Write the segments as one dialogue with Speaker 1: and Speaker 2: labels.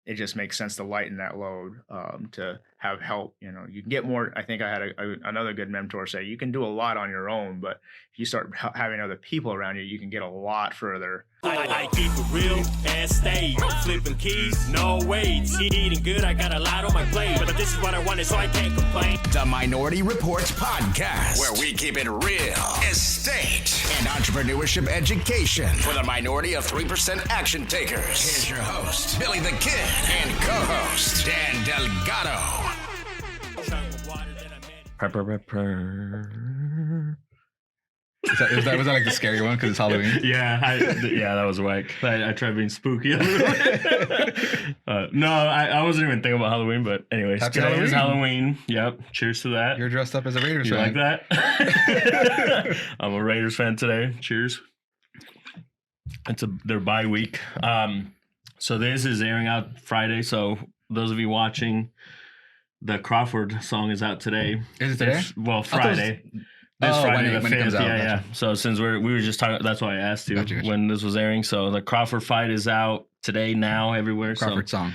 Speaker 1: it just makes sense to lighten that load, to have help. You can get more. I think I had another good mentor say you can do a lot on your own, but if you start having other people around you, you can get a lot further.
Speaker 2: I keep it real and stay flipping keys, no way. Eating good, I got a lot on my plate, but this is what I wanted, so I can't complain.
Speaker 3: The Minority Reports podcast, where we keep it real, estate, and entrepreneurship education for the minority of 3% action takers. Here's your host, Billy the Kid, and co-host, Dan Delgado.
Speaker 4: Was that like the scary one because it's Halloween?
Speaker 5: Yeah, that was whack. I tried being spooky a little bit. No, I wasn't even thinking about Halloween, but anyways,
Speaker 4: Happy
Speaker 5: today is
Speaker 4: Halloween.
Speaker 5: Halloween. Yep, cheers to that.
Speaker 4: You're dressed up as a Raiders
Speaker 5: You
Speaker 4: fan.
Speaker 5: like that? I'm a Raiders fan today. Cheers. It's their bye week. So this is airing out Friday. So those of you watching, the Crawford song is out today.
Speaker 4: Is it today?
Speaker 5: Friday. This Friday the
Speaker 4: when it
Speaker 5: 5th.
Speaker 4: comes out.
Speaker 5: Yeah.
Speaker 4: Gotcha.
Speaker 5: So since we were just talking, that's why I asked you
Speaker 4: Gotcha.
Speaker 5: when this was airing. So the Crawford fight is out today, now, everywhere.
Speaker 4: Crawford
Speaker 5: so
Speaker 4: song.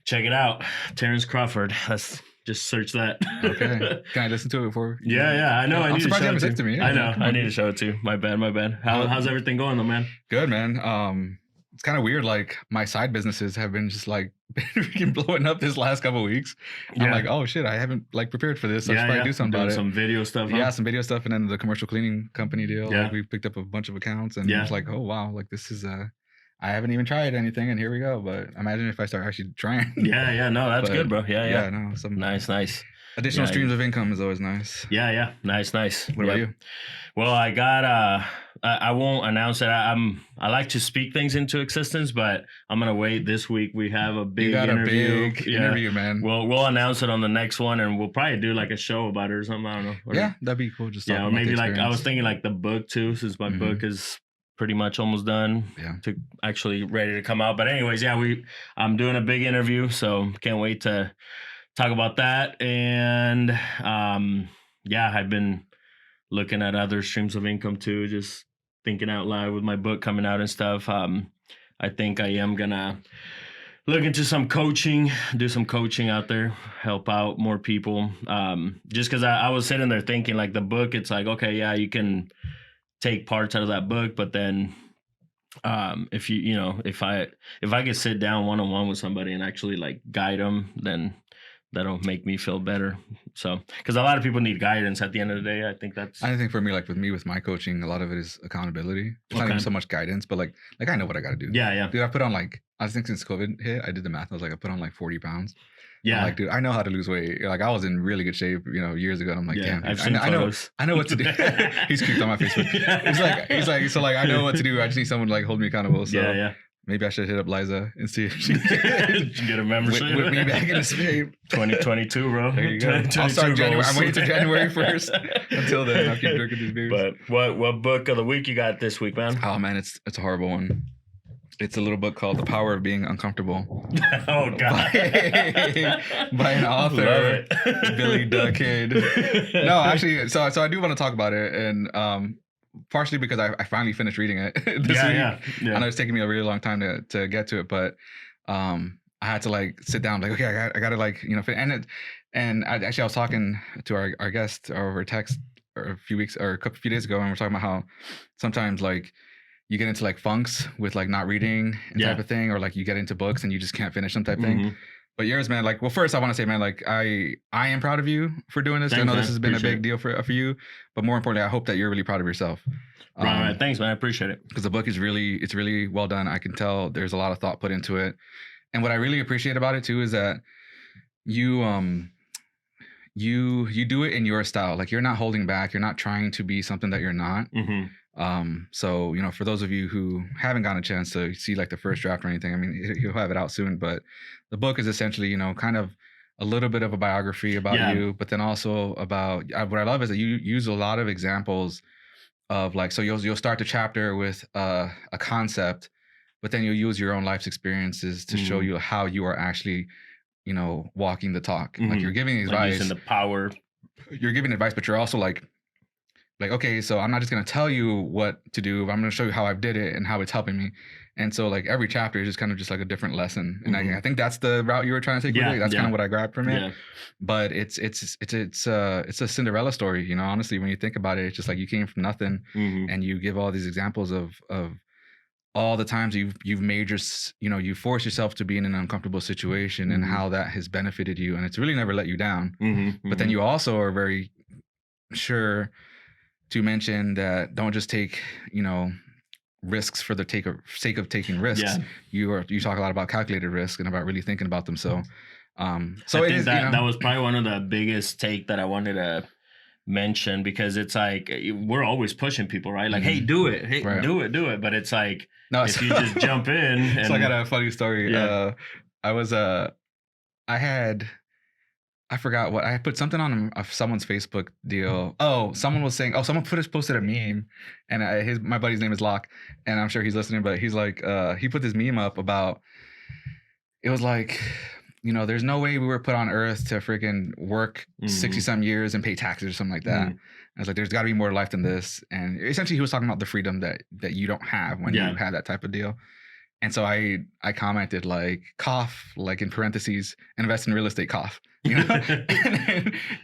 Speaker 5: check it out. Terrence Crawford. Let's just search that.
Speaker 4: Okay. Can I listen to it before?
Speaker 5: Yeah. I know. I
Speaker 4: I'm
Speaker 5: need to
Speaker 4: surprised
Speaker 5: show
Speaker 4: you
Speaker 5: it
Speaker 4: haven't
Speaker 5: to
Speaker 4: sent it to me.
Speaker 5: I know.
Speaker 4: Come
Speaker 5: I
Speaker 4: on.
Speaker 5: need to show it to you. My bad. How's everything going though, man?
Speaker 4: Good, man. It's kind of weird. Like my side businesses have been just like freaking blowing up this last couple of weeks. I'm
Speaker 5: Yeah.
Speaker 4: like, oh shit, I haven't like prepared for this. So I should probably do something
Speaker 5: Doing
Speaker 4: about it.
Speaker 5: some video stuff. Huh?
Speaker 4: Yeah, some video stuff, and then the commercial cleaning company deal.
Speaker 5: Yeah.
Speaker 4: Like we picked up a bunch of accounts, and
Speaker 5: Yeah.
Speaker 4: it's like, oh wow, like this is I haven't even tried anything, and here we go. But imagine if I start actually trying.
Speaker 5: Yeah. No, that's
Speaker 4: But,
Speaker 5: good, bro. Yeah.
Speaker 4: No, some
Speaker 5: Nice.
Speaker 4: additional
Speaker 5: Yeah,
Speaker 4: streams of income is always nice.
Speaker 5: Yeah. Nice.
Speaker 4: What about you?
Speaker 5: Well, I got I won't announce it. I like to speak things into existence, but I'm gonna wait this week. We have a big
Speaker 4: You got
Speaker 5: interview.
Speaker 4: a big interview, man.
Speaker 5: We'll announce it on the next one, and we'll probably do like a show about it or something. I don't know. Or,
Speaker 4: Yeah, that'd be cool. Just
Speaker 5: yeah,
Speaker 4: talk
Speaker 5: or
Speaker 4: about
Speaker 5: maybe
Speaker 4: the
Speaker 5: like I was
Speaker 4: experience.
Speaker 5: thinking like the book too, since my
Speaker 4: Mhm.
Speaker 5: book is pretty much almost done.
Speaker 4: Yeah.
Speaker 5: To actually ready to come out. But anyways, yeah, I'm doing a big interview, so can't wait to talk about that. And yeah, I've been looking at other streams of income too, just thinking out loud with my book coming out and stuff. I think I am gonna look into some coaching, do some coaching out there, help out more people. Just because I was sitting there thinking like the book, it's like, okay, yeah, you can take parts out of that book, but then if if I could sit down one-on-one with somebody and actually like guide them, then that'll make me feel better. So, because a lot of people need guidance at the end of the day. I think that's
Speaker 4: I think for me, like with my coaching, a lot of it is accountability. It's not even so much guidance, but like I know what I got to do.
Speaker 5: yeah.
Speaker 4: Dude, I put on I think since COVID hit, I did the math. I was like, I put on like 40 pounds.
Speaker 5: Yeah.
Speaker 4: I'm like, dude, I know how to lose weight. Like I was in really good shape, years ago. And I'm like,
Speaker 5: Yeah,
Speaker 4: damn,
Speaker 5: I've
Speaker 4: dude,
Speaker 5: seen
Speaker 4: I know
Speaker 5: photos.
Speaker 4: what to do. He's creeped on my Facebook. He's like, so like, I know what to do. I just need someone to like hold me accountable. So
Speaker 5: yeah.
Speaker 4: maybe I should hit up Liza and see if she
Speaker 5: Get a membership.
Speaker 4: whip me back into shape.
Speaker 5: 2022, bro.
Speaker 4: There you go.
Speaker 5: 2022
Speaker 4: I'll start January.
Speaker 5: goals.
Speaker 4: I'm waiting till January 1st. Until then, I'll keep drinking these beers.
Speaker 5: But what book of the week you got this week, man?
Speaker 4: Oh man, it's a horrible one. It's a little book called The Power of Being Uncomfortable.
Speaker 5: Oh God.
Speaker 4: by an
Speaker 5: Love
Speaker 4: author,
Speaker 5: it.
Speaker 4: Billy the Kid. No, actually, so I do want to talk about it, and partially because I finally finished reading it this week.
Speaker 5: Yeah.
Speaker 4: I know it's taken me a really long time to get to it, but I had to like sit down, like, okay, I got to like, and I was talking to our guest over text a few days ago, and we're talking about how sometimes like you get into like funks with like not reading and type of thing, or like you get into books and you just can't finish them type thing. But yours, man, like, well, first I want to say, man, like I am proud of you for doing this.
Speaker 5: Thanks,
Speaker 4: I know
Speaker 5: man.
Speaker 4: this has been
Speaker 5: Appreciate
Speaker 4: a big deal for you, but more importantly, I hope that you're really proud of yourself.
Speaker 5: Right. Thanks, man. I appreciate it.
Speaker 4: Because the book is really well done. I can tell there's a lot of thought put into it. And what I really appreciate about it too is that you do it in your style. Like you're not holding back. You're not trying to be something that you're not. So, for those of you who haven't gotten a chance to see like the first draft or anything, I mean, you'll have it out soon, but the book is essentially, kind of a little bit of a biography about you, but then also about, what I love is that you use a lot of examples of like, so you'll start the chapter with a concept, but then you'll use your own life's experiences to show you how you are actually, walking the talk. Like you're giving advice.
Speaker 5: Using the power.
Speaker 4: You're giving advice, but you're also like, okay, so I'm not just going to tell you what to do, but I'm going to show you how I did it and how it's helping me. And so like every chapter is just kind of just like a different lesson. And I think that's the route you were trying to take with it. That's kind of what I grabbed from it. Yeah. But it's a Cinderella story, you know, honestly, when you think about it. It's just like you came from nothing and you give all these examples of all the times you've made you force yourself to be in an uncomfortable situation and how that has benefited you, and it's really never let you down. But then you also are very sure to mention that don't just take, you know, risks for the sake of taking risks. You talk a lot about calculated risk and about really thinking about them. So I think that was probably one of the biggest take that I wanted to mention, because it's like we're always pushing people, right? Like, hey, do it, do it. But it's like, no, if you just jump in. So I got a funny story. I forgot what I put something on someone's Facebook deal. Oh, someone was saying, someone posted a meme, and my buddy's name is Locke, and I'm sure he's listening, but he's like, he put this meme up about, it was like, you know, there's no way we were put on Earth to freaking work 60-some years and pay taxes or something like that. I was like, there's got to be more to life than this. And essentially, he was talking about the freedom that you don't have when you have that type of deal. And so I commented like, cough, like in parentheses, invest in real estate, cough. You know?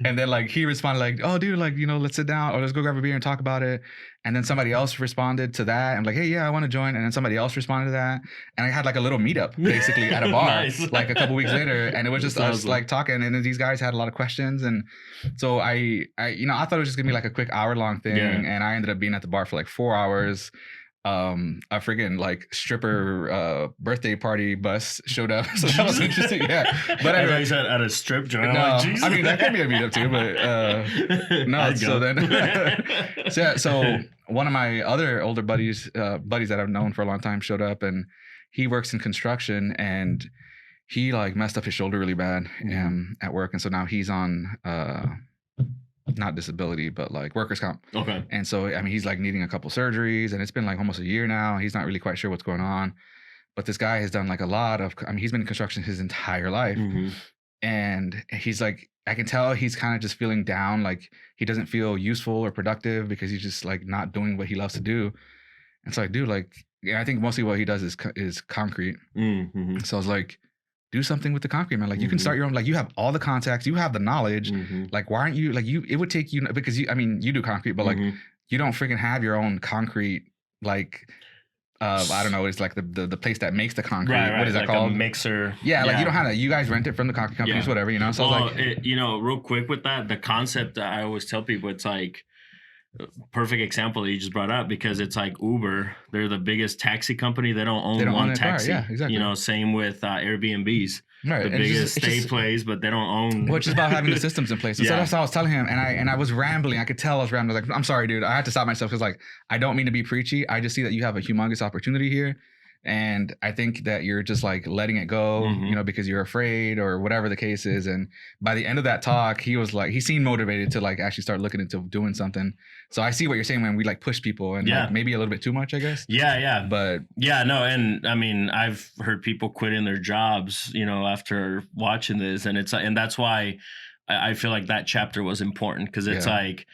Speaker 4: and then like he responded like, oh dude, like, you know, let's sit down or let's go grab a beer and talk about it. And then somebody else responded to that and like, hey, yeah, I want to join. And then somebody else responded to that. And I had like a little meetup basically at a bar like a couple weeks later. And it was just us like talking. And then these guys had a lot of questions. And so I you know, I thought it was just gonna be like a quick hour-long thing. And I ended up being at the bar for like 4 hours. A freaking like stripper birthday party bus showed up, so that was interesting. Yeah, but I thought said at a strip joint. No, like, I mean that could be a meetup too, but no. So then, so one of my other older buddies that I've known for a long time showed up, and he works in construction, and he like messed up his shoulder really bad at work, and so now he's on not disability, but like workers' comp. Okay. And so, I mean, he's like needing a couple surgeries, and it's been like almost a year now. He's not really quite sure what's going on, but this guy has done like a lot of, I mean, he's been in construction his entire life. And he's like, I can tell he's kind of just feeling down. Like he doesn't feel useful or productive because he's just like not doing what he loves to do. And so like, dude, like, yeah, I think mostly what he does is concrete. So I was like, do something with the concrete, man. Like you can start your own, like you have all the contacts, you have the knowledge. Like, why aren't you like it would take you, because you, I mean, you do concrete, but like you don't freaking have your own concrete, like, I don't know. It's like the place that makes the concrete. Right, what is that like called? A mixer. Yeah, like you don't have that. You guys rent it from the concrete companies, whatever, you know? So well, like,
Speaker 5: you know, real quick with that, the concept that I always tell people, it's like, perfect example that you just brought up, because it's like Uber, they're the biggest taxi company. They don't own one taxi. Yeah, exactly. You know, same with Airbnbs. Right. The biggest stay place, but they don't own. Which is about having the systems in place. So that's what I was telling him, and I was rambling. I could tell I was rambling. Like, I'm sorry, dude. I had to stop myself because like I don't mean to be preachy. I just see that you have a humongous opportunity here. And I think that you're just like letting it go, you know, because you're afraid or whatever the case is. And by the end of that talk, he was like, he seemed motivated to like actually start looking into doing something. So I see what you're saying when we like push people and like maybe a little bit too much, I guess. Yeah. But no. And I mean, I've heard people quitting their jobs, you know, after watching this, and and that's why I feel like that chapter was important, because it's like,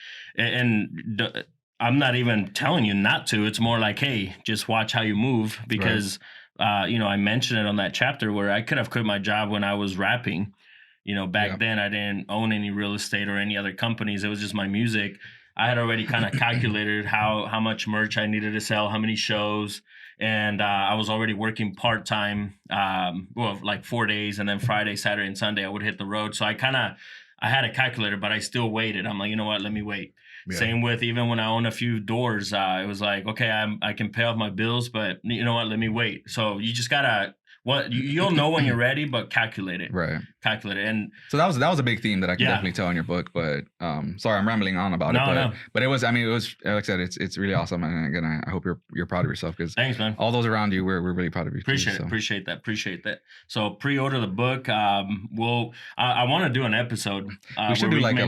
Speaker 5: I'm not even telling you not to. It's more like, hey, just watch how you move, because, you know, I mentioned it on that chapter where I could have quit my job when I was rapping. You know, back then I didn't own any real estate or any other companies. It was just my music. I had already kind of calculated how much merch I needed to sell, how many shows. And I was already working part-time, well, like 4 days, and then Friday, Saturday, and Sunday I would hit the road. So I had a calculator, but I still waited. I'm like, you know what, let me wait. Yeah. Same with even when I owned a few doors, it was like, okay, I can pay off my bills, but you know what, let me wait. So you just gotta, you'll know when you're ready, but calculate it. Right. Calculate it. And so that was a big theme that I can definitely tell in your book, but sorry, I'm rambling on about it. But it was, I mean, it was, like I said, it's really awesome. And again, I hope you're proud of yourself, because thanks, man. All those around you, we're really proud of you. Appreciate that. So pre-order the book. I want to do an episode. We should do like a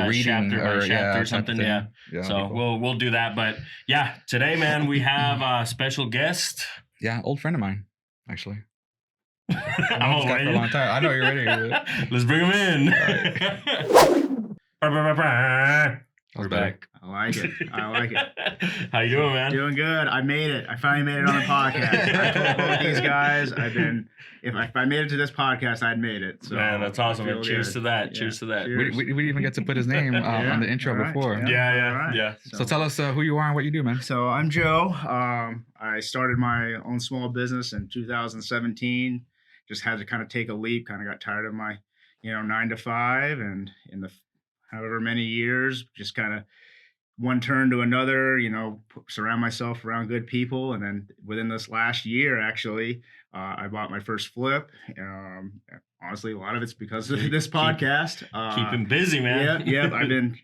Speaker 5: reading chapter or chapter or something. Yeah. So cool. we'll do that. But yeah, today, man, we have a special guest. Yeah, old friend of mine, actually. I'm for a long time. I know you're ready. Let's bring him in. Right. We're
Speaker 4: better.
Speaker 5: back.
Speaker 1: I like it. I like it.
Speaker 5: How you doing, man?
Speaker 1: Doing good. I made it. I finally made it on the podcast. I told both these guys if I made it to this podcast, I'd made it. So
Speaker 5: Man, that's awesome.
Speaker 1: I
Speaker 5: Man.
Speaker 1: feel
Speaker 5: Cheers
Speaker 1: good.
Speaker 5: to that.
Speaker 1: Yeah.
Speaker 5: Cheers to that.
Speaker 1: Cheers.
Speaker 4: We didn't even get to put his name on the intro
Speaker 1: all right,
Speaker 4: before.
Speaker 5: Yeah.
Speaker 1: all right.
Speaker 5: Yeah.
Speaker 4: So tell us who you are and what you do, man.
Speaker 1: So I'm Joe. I started my own small business in 2017. Just had to kind of take a leap. Kind of got tired of my, 9 to 5, and in the however many years, just kind of one turn to another. Surround myself around good people, and then within this last year, actually, I bought my first flip. Honestly, a lot of it's because of this podcast.
Speaker 5: Keep him busy, man.
Speaker 1: Yeah. I've been,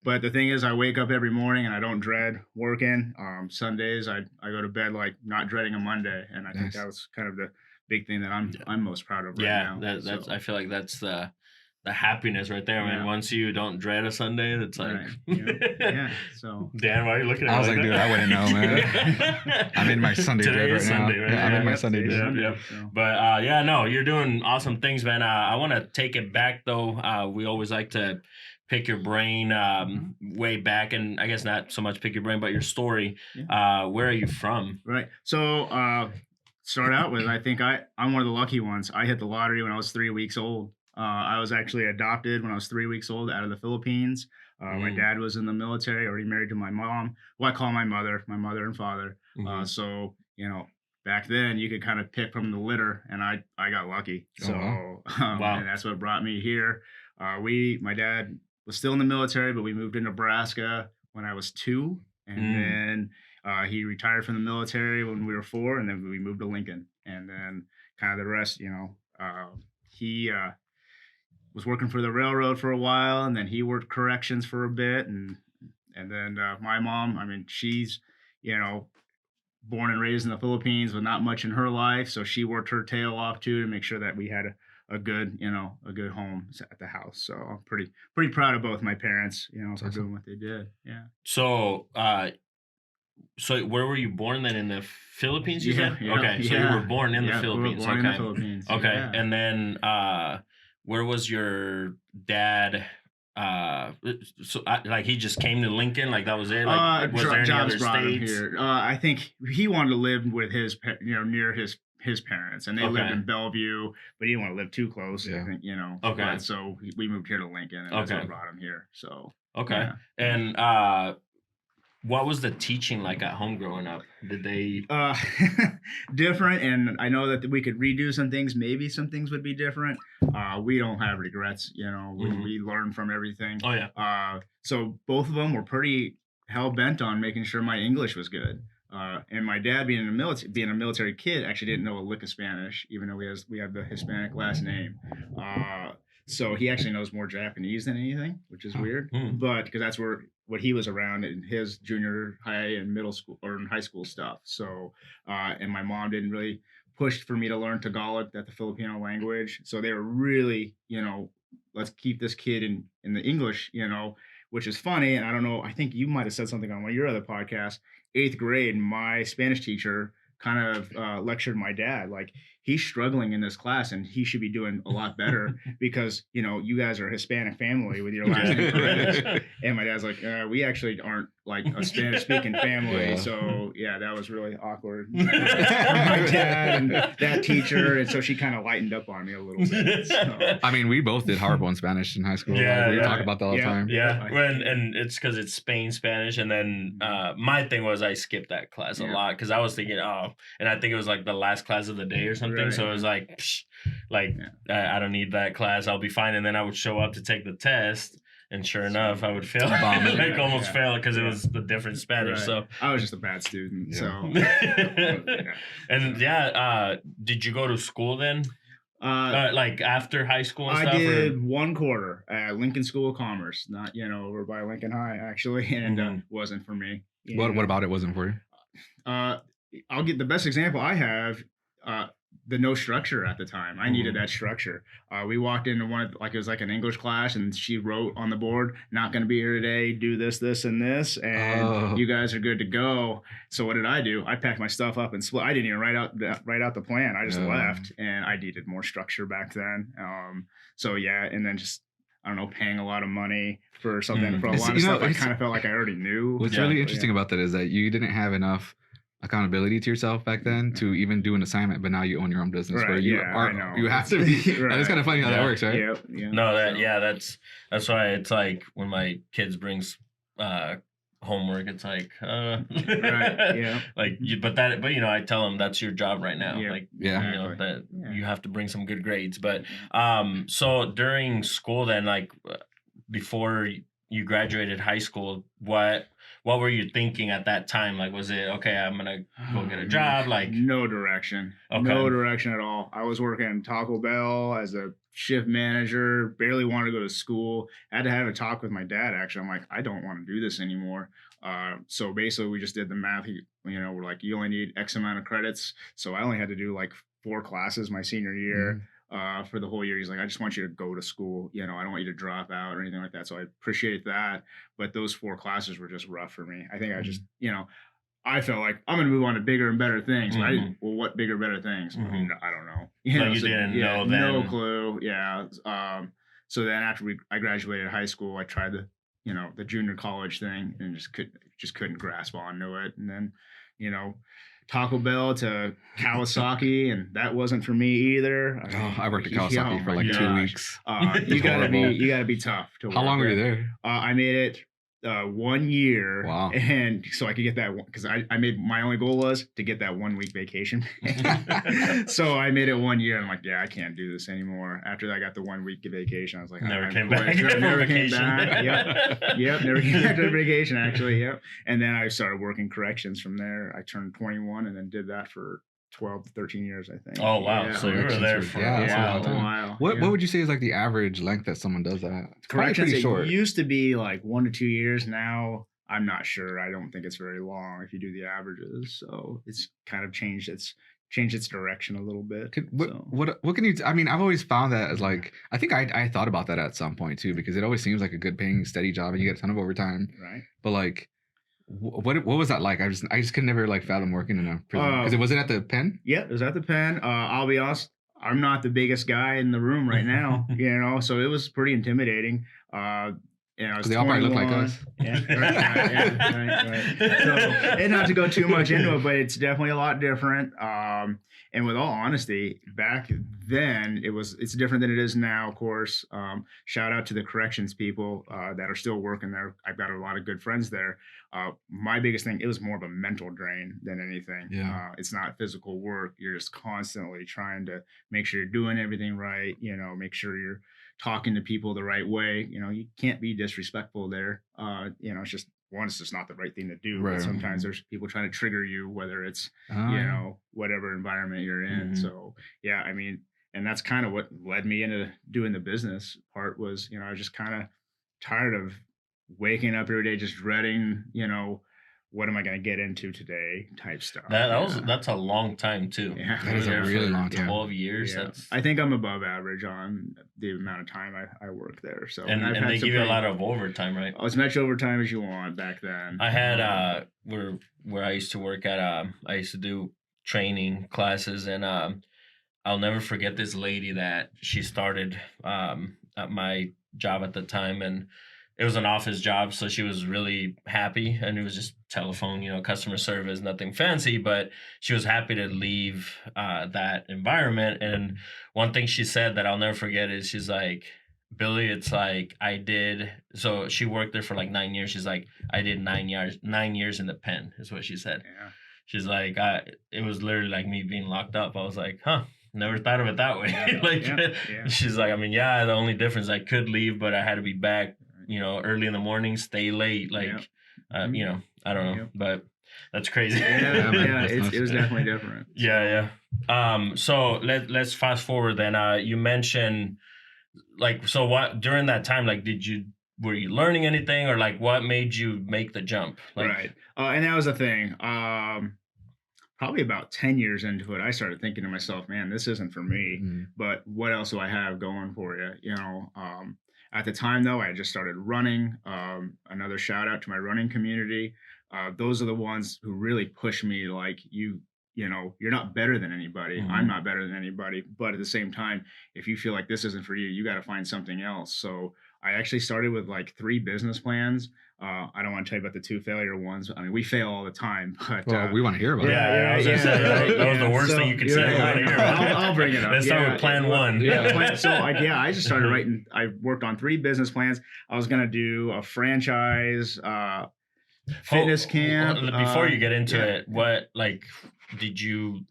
Speaker 1: but the thing is, I wake up every morning and I don't dread working. Sundays, I go to bed like not dreading a Monday, and I think that was kind of the big thing that I'm most proud of right now.
Speaker 5: That's I feel like that's the happiness right there, man. Once you don't dread a Sunday, that's like
Speaker 1: yeah. So
Speaker 5: Dan, why are you looking at me?
Speaker 4: I was like, dude, I wouldn't know, man. I'm in my Sunday
Speaker 5: Today
Speaker 4: dread right
Speaker 5: is
Speaker 4: now.
Speaker 5: Sunday, right?
Speaker 4: Yeah, I'm in my
Speaker 5: Yeah.
Speaker 4: Sunday dread.
Speaker 5: Yep.
Speaker 1: So.
Speaker 5: But no, you're doing awesome things, man. I want to take it back though. We always like to pick your brain way back, and I guess not so much pick your brain, but your story. Where are you from?
Speaker 1: Right. So start out with, I think I'm one of the lucky ones. I hit the lottery when I was 3 weeks old. I was actually adopted when I was 3 weeks old out of the Philippines. My dad was in the military, already married to my mom. Well, I call my mother and father. So, back then you could kind of pick from the litter, and I got lucky. So,
Speaker 5: Wow.
Speaker 1: And that's what brought me here. My dad was still in the military, but we moved to Nebraska when I was 2. And then he retired from the military when we were 4, and then we moved to Lincoln. And then kind of the rest, he was working for the railroad for a while, and then he worked corrections for a bit, and then my mom, I mean, she's born and raised in the Philippines, but not much in her life, so she worked her tail off too to make sure that we had a good home at the house. So I'm pretty proud of both my parents, for doing what they did. Yeah.
Speaker 5: So where were you born then? In the Philippines, you said?
Speaker 1: Yeah,
Speaker 5: okay, so you were born in the Philippines.
Speaker 1: We were born in the Philippines.
Speaker 5: Okay,
Speaker 1: Yeah.
Speaker 5: and then where was your dad? Like he just came to Lincoln, like that was it. Like was there any
Speaker 1: jobs
Speaker 5: other
Speaker 1: brought him
Speaker 5: states?
Speaker 1: here. I think he wanted to live with his, near his parents, and they lived in Bellevue, but he didn't want to live too close.
Speaker 4: Yeah.
Speaker 1: I think,
Speaker 5: Okay.
Speaker 1: But so we moved here to Lincoln, and that's what brought him here. So
Speaker 5: Okay,
Speaker 1: yeah.
Speaker 5: and what was the teaching like at home growing up? Did they?
Speaker 1: Different, and I know that we could redo some things. Maybe some things would be different. We don't have regrets. We learn from everything.
Speaker 5: Oh yeah.
Speaker 1: So both of them were pretty hell bent on making sure my English was good. And my dad, being a military kid, actually didn't know a lick of Spanish, even though we have the Hispanic last name. So he actually knows more Japanese than anything, which is weird. But because that's what he was around in his junior high and middle school or in high school stuff. So and my mom didn't really push for me to learn Tagalog, that the Filipino language. So they were really, let's keep this kid in the English, which is funny. And I don't know, I think you might have said something on one of your other podcasts. 8th grade, my Spanish teacher kind of lectured my dad, like, he's struggling in this class and he should be doing a lot better because, you guys are a Hispanic family with your last name Perez. And my dad's like, we actually aren't like a Spanish speaking family.
Speaker 4: Yeah.
Speaker 1: So yeah, that was really awkward for my dad and that teacher. And so she kind of lightened up on me a little bit. So.
Speaker 4: I mean, we both did horrible in Spanish in high school.
Speaker 5: Yeah,
Speaker 4: we
Speaker 5: yeah.
Speaker 4: talk about that all the time.
Speaker 5: Yeah, and it's because it's Spain Spanish, and then my thing was I skipped that class a lot because I was thinking, and I think it was like the last class of the day or something,
Speaker 1: Right.
Speaker 5: so it was like, I don't need that class, I'll be fine, and then I would show up to take the test, and sure enough, I would fail, like almost fail because it was the different Spanish.
Speaker 1: Right.
Speaker 5: So
Speaker 1: I was just a bad student.
Speaker 4: Yeah.
Speaker 1: So
Speaker 5: and did you go to school then? Like after high school and stuff?
Speaker 1: I did 1 quarter at Lincoln School of Commerce, not over by Lincoln High actually, and wasn't for me.
Speaker 4: What about it wasn't for you?
Speaker 1: I'll get the best example I have. The no structure at the time. I needed that structure. We walked into it was like an English class, and she wrote on the board, "Not going to be here today. Do this, this, and this, and you guys are good to go." So what did I do? I packed my stuff up and split. I didn't even write out the plan. I just left, and I needed more structure back then. So yeah, and then just I don't know, paying a lot of money for something for a
Speaker 4: It's-
Speaker 1: lot of
Speaker 4: you know,
Speaker 1: stuff. I
Speaker 4: it's-
Speaker 1: kind of felt like I already knew.
Speaker 4: What's
Speaker 5: Yeah.
Speaker 4: really interesting about that is that you didn't have enough accountability to yourself back then to even do an assignment, but now you own your own business where
Speaker 1: Right,
Speaker 4: you
Speaker 1: yeah,
Speaker 4: are
Speaker 1: I know.
Speaker 4: you have to be.
Speaker 1: Right.
Speaker 4: And it's kind of funny how that
Speaker 5: Yeah.
Speaker 4: works, right?
Speaker 1: Yep. Yeah.
Speaker 5: No, that
Speaker 1: So-
Speaker 5: yeah, that's why it's like when my kids brings homework, it's like
Speaker 1: Right. Yeah.
Speaker 5: like but you know, I tell them that's your job right now.
Speaker 1: Yeah.
Speaker 5: Like
Speaker 4: Yeah.
Speaker 5: you know
Speaker 1: Exactly.
Speaker 5: that
Speaker 1: Yeah.
Speaker 5: you have to bring some good grades. But so during school then, like before you graduated high school, what were you thinking at that time? Like, was it okay, I'm gonna go get a job? Like
Speaker 1: no direction.
Speaker 5: Okay.
Speaker 1: No direction at all. I was working at Taco Bell as a shift manager, barely wanted to go to school. I had to have a talk with my dad, actually. I'm like, I don't want to do this anymore. So basically we just did the math. We're like, you only need X amount of credits. So I only had to do like 4 classes my senior year. For the whole year. He's like, I just want you to go to school. I don't want you to drop out or anything like that. So I appreciate that. But those 4 classes were just rough for me. I think I just, I felt like I'm going to move on to bigger and better things. Right? Well, what bigger, better things?
Speaker 5: Mhm.
Speaker 1: I don't know.
Speaker 5: Like you didn't know then.
Speaker 1: No clue. Yeah. So then after I graduated high school, I tried the junior college thing and just couldn't grasp onto it. And then, Taco Bell to Kawasaki, and that wasn't for me either.
Speaker 4: I worked at Kawasaki for like 2
Speaker 1: gosh.
Speaker 4: weeks.
Speaker 1: You gotta
Speaker 4: Horrible.
Speaker 1: be tough to
Speaker 4: How
Speaker 1: work
Speaker 4: long were you
Speaker 1: there.
Speaker 4: there?
Speaker 1: I made it 1 year.
Speaker 4: Wow.
Speaker 1: And so I could get that one, because I made my only goal was to get that 1 week vacation. So I made it 1 year. And I'm like, yeah, I can't do this anymore. After I got the 1 week vacation, I was like,
Speaker 5: Never
Speaker 1: I'm
Speaker 5: came
Speaker 1: quit.
Speaker 5: back.
Speaker 1: Never came
Speaker 5: Vacation.
Speaker 1: back. Yep, never came back to vacation, actually. Yep. And then I started working corrections from there. I turned 21 and then did that for 12 to 13 years, I think.
Speaker 5: Oh wow.
Speaker 1: Yeah.
Speaker 5: So you were there for
Speaker 4: Yeah, that's a
Speaker 1: Yeah,
Speaker 4: long
Speaker 1: a
Speaker 4: time.
Speaker 1: while.
Speaker 4: What
Speaker 1: Yeah.
Speaker 4: would you say is like the average length that someone does that? It's probably
Speaker 1: Corrections,
Speaker 4: pretty
Speaker 1: it
Speaker 4: short.
Speaker 1: used to be like 1 to 2 years. Now I'm not sure. I don't think it's very long if you do the averages. So it's kind of changed its direction a little bit.
Speaker 4: What can you? I mean, I've always found that as like I think I thought about that at some point too, because it always seems like a good paying steady job and you get a ton of overtime.
Speaker 1: Right.
Speaker 4: But like, what was that like? I just could never like fathom working in a prison because it wasn't at the pen.
Speaker 1: Yeah, it was at the pen. I'll be honest, I'm not the biggest guy in the room right now, so it was pretty intimidating. I was
Speaker 4: They all probably look like
Speaker 1: 21.
Speaker 4: us.
Speaker 1: Yeah, right. So, and not to go too much into it, but it's definitely a lot different. And with all honesty, back then it's different than it is now. Of course, shout out to the corrections people that are still working there. I've got a lot of good friends there. My biggest thing, it was more of a mental drain than anything.
Speaker 4: Yeah.
Speaker 1: It's not physical work. You're just constantly trying to make sure you're doing everything right. Make sure you're talking to people the right way. You can't be disrespectful there. It's just it's just not the right thing to do.
Speaker 4: Right.
Speaker 1: But sometimes there's people trying to trigger you, whether it's whatever environment you're in.
Speaker 5: Mhm.
Speaker 1: So yeah, I mean, and that's kind of what led me into doing the business part was, I was just kind of tired of waking up every day just dreading, what am I going to get into today type stuff.
Speaker 5: That's a long time too.
Speaker 1: Yeah.
Speaker 4: That is a
Speaker 5: There
Speaker 4: really
Speaker 5: for
Speaker 4: long time.
Speaker 5: 12 years.
Speaker 1: Yeah.
Speaker 5: That's
Speaker 1: I think I'm above average on the amount of time I work there. So
Speaker 5: and
Speaker 1: I've had
Speaker 5: they
Speaker 1: some
Speaker 5: give you a
Speaker 1: pretty-
Speaker 5: lot of overtime, right?
Speaker 1: as much overtime as you want back then.
Speaker 5: I had where I used to work at I used to do training classes and I'll never forget this lady that she started at my job at the time and it was an office job, so she was really happy and it was just telephone, customer service, nothing fancy, but she was happy to leave that environment. And one thing she said that I'll never forget is she's like, Billy, it's like so she worked there for like 9 years. She's like, I did 9 years in the pen is what she said.
Speaker 1: Yeah.
Speaker 5: She's like, it was literally like me being locked up. I was like, never thought of it that way.
Speaker 1: Yeah.
Speaker 5: She's like, I mean, yeah, the only difference I could leave, but I had to be back, early in the morning, stay late. Like, I don't know, but that's crazy.
Speaker 1: Yeah,
Speaker 4: that's
Speaker 1: it
Speaker 4: nuts.
Speaker 1: was definitely different.
Speaker 5: Yeah. So let's fast forward then. You mentioned like, so what during that time, like, were you learning anything or like what made you make the jump? Like,
Speaker 1: Right. And that was the thing. Probably about 10 years into it, I started thinking to myself, man, this isn't for me, but what else do I have going for you? At the time though, I just started running. Another shout out to my running community. Those are the ones who really push me like you're not better than anybody.
Speaker 5: Mhm.
Speaker 1: I'm not better than anybody. But at the same time, if you feel like this isn't for you, you got to find something else. So I actually started with like 3 business plans. I don't want to tell you about the 2 failure ones. I mean, we fail all the time, but
Speaker 4: Well, we want to hear about
Speaker 5: Yeah, I was gonna say, that was the worst thing you could say. I wanna hear about it.
Speaker 1: I'll bring it up.
Speaker 5: Let's start with plan 1.
Speaker 1: So I just started writing. I worked on 3 business plans. I was gonna do a franchise, fitness camp.
Speaker 5: Before you get into it, what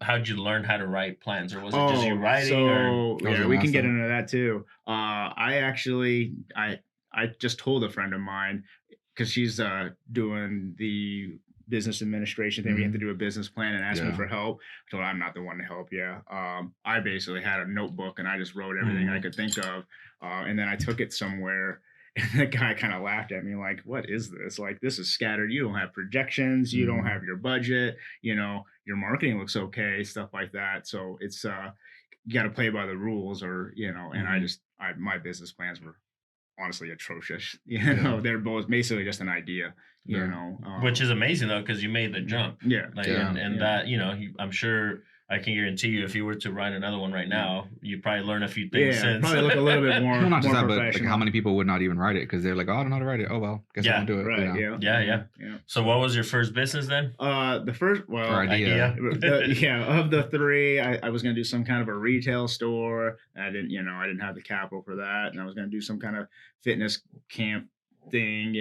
Speaker 5: how'd you learn how to write plans, or was it just you writing?
Speaker 1: So
Speaker 4: or?
Speaker 1: yeah, we can get into that too. I just told a friend of mine, because she's doing the business administration thing. We have to do a business plan and ask me for help. I told her I'm not the one to help you. I basically had a notebook and I just wrote everything I could think of. And then I took it somewhere. And the guy kind of laughed at me like, what is this? Like, this is scattered. You don't have projections. You don't have your budget. Your marketing looks okay, stuff like that. So it's, you got to play by the rules or, and my business plans were honestly atrocious. They're both basically just an idea,
Speaker 5: which is amazing though, because you made the jump.
Speaker 1: Yeah.
Speaker 5: And that, I'm sure I can guarantee you, if you were to write another one right now, you'd probably learn a few things since.
Speaker 1: Probably look a little bit more.
Speaker 4: Well, not just
Speaker 1: more
Speaker 4: that, but like
Speaker 1: professional.
Speaker 4: how many people would not even write it because they're like, oh, I don't know how to write it. Oh well, guess I won't do it.
Speaker 1: Right.
Speaker 5: Yeah. So what was your first business then?
Speaker 1: The first,
Speaker 4: Or idea.
Speaker 1: Of the 3, I was going to do some kind of a retail store. I didn't have the capital for that, and I was going to do some kind of fitness camp thing.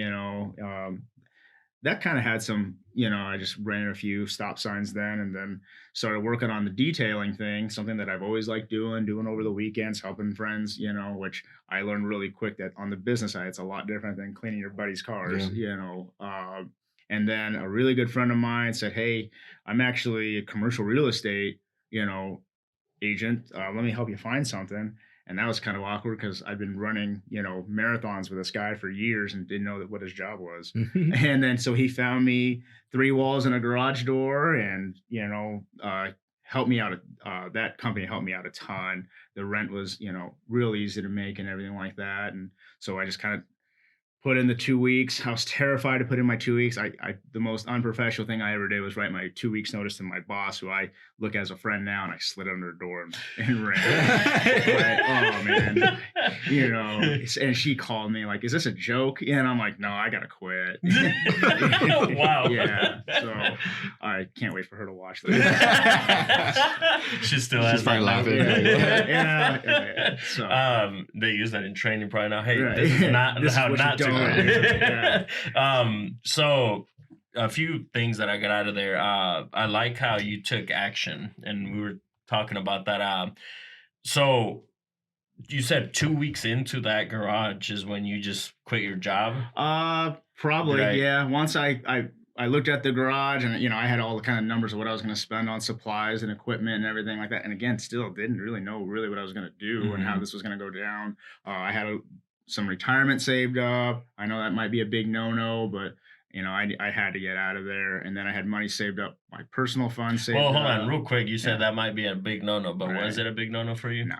Speaker 1: That kind of had some, I just ran a few stop signs then, and then started working on the detailing thing, something that I've always liked doing over the weekends, helping friends, which I learned really quick that on the business side, it's a lot different than cleaning your buddy's cars, and then a really good friend of mine said, hey, I'm actually a commercial real estate, agent. Let me help you find something. And that was kind of awkward because I've been running, marathons with this guy for years and didn't know what his job was. And then so he found me 3 walls and a garage door and, helped me out. That company helped me out a ton. The rent was, real easy to make and everything like that. And so I just kind of put in the 2 weeks. I was terrified to put in my 2 weeks. The most unprofessional thing I ever did was write my 2 weeks notice to my boss, who I look as a friend now, and I slid under the door and ran. Oh man, and she called me like, "Is this a joke?" And I'm like, "No, I gotta quit."
Speaker 5: Wow.
Speaker 1: Yeah. So I can't wait for her to watch this.
Speaker 5: She's
Speaker 4: probably laughing.
Speaker 1: Yeah. So
Speaker 5: they use that in training probably now. Hey,
Speaker 1: right.
Speaker 5: this is not
Speaker 1: This is
Speaker 5: how
Speaker 1: what you
Speaker 5: not to.
Speaker 1: don't.
Speaker 5: So a few things that I got out of there. I like how you took action, and we were talking about that. So you said 2 weeks into that garage is when you just quit your job?
Speaker 1: Probably,
Speaker 5: Right.
Speaker 1: yeah. Once I looked at the garage and, I had all the kind of numbers of what I was going to spend on supplies and equipment and everything like that. And again, still didn't really know what I was going to do and how this was going to go down. I had some retirement saved up. I know that might be a big no-no, but I had to get out of there. And then I had money saved up, my personal funds saved up.
Speaker 5: Well, hold on real quick. You said that might be a big no-no, but
Speaker 1: Right.
Speaker 5: was it a big no-no for you?
Speaker 1: No,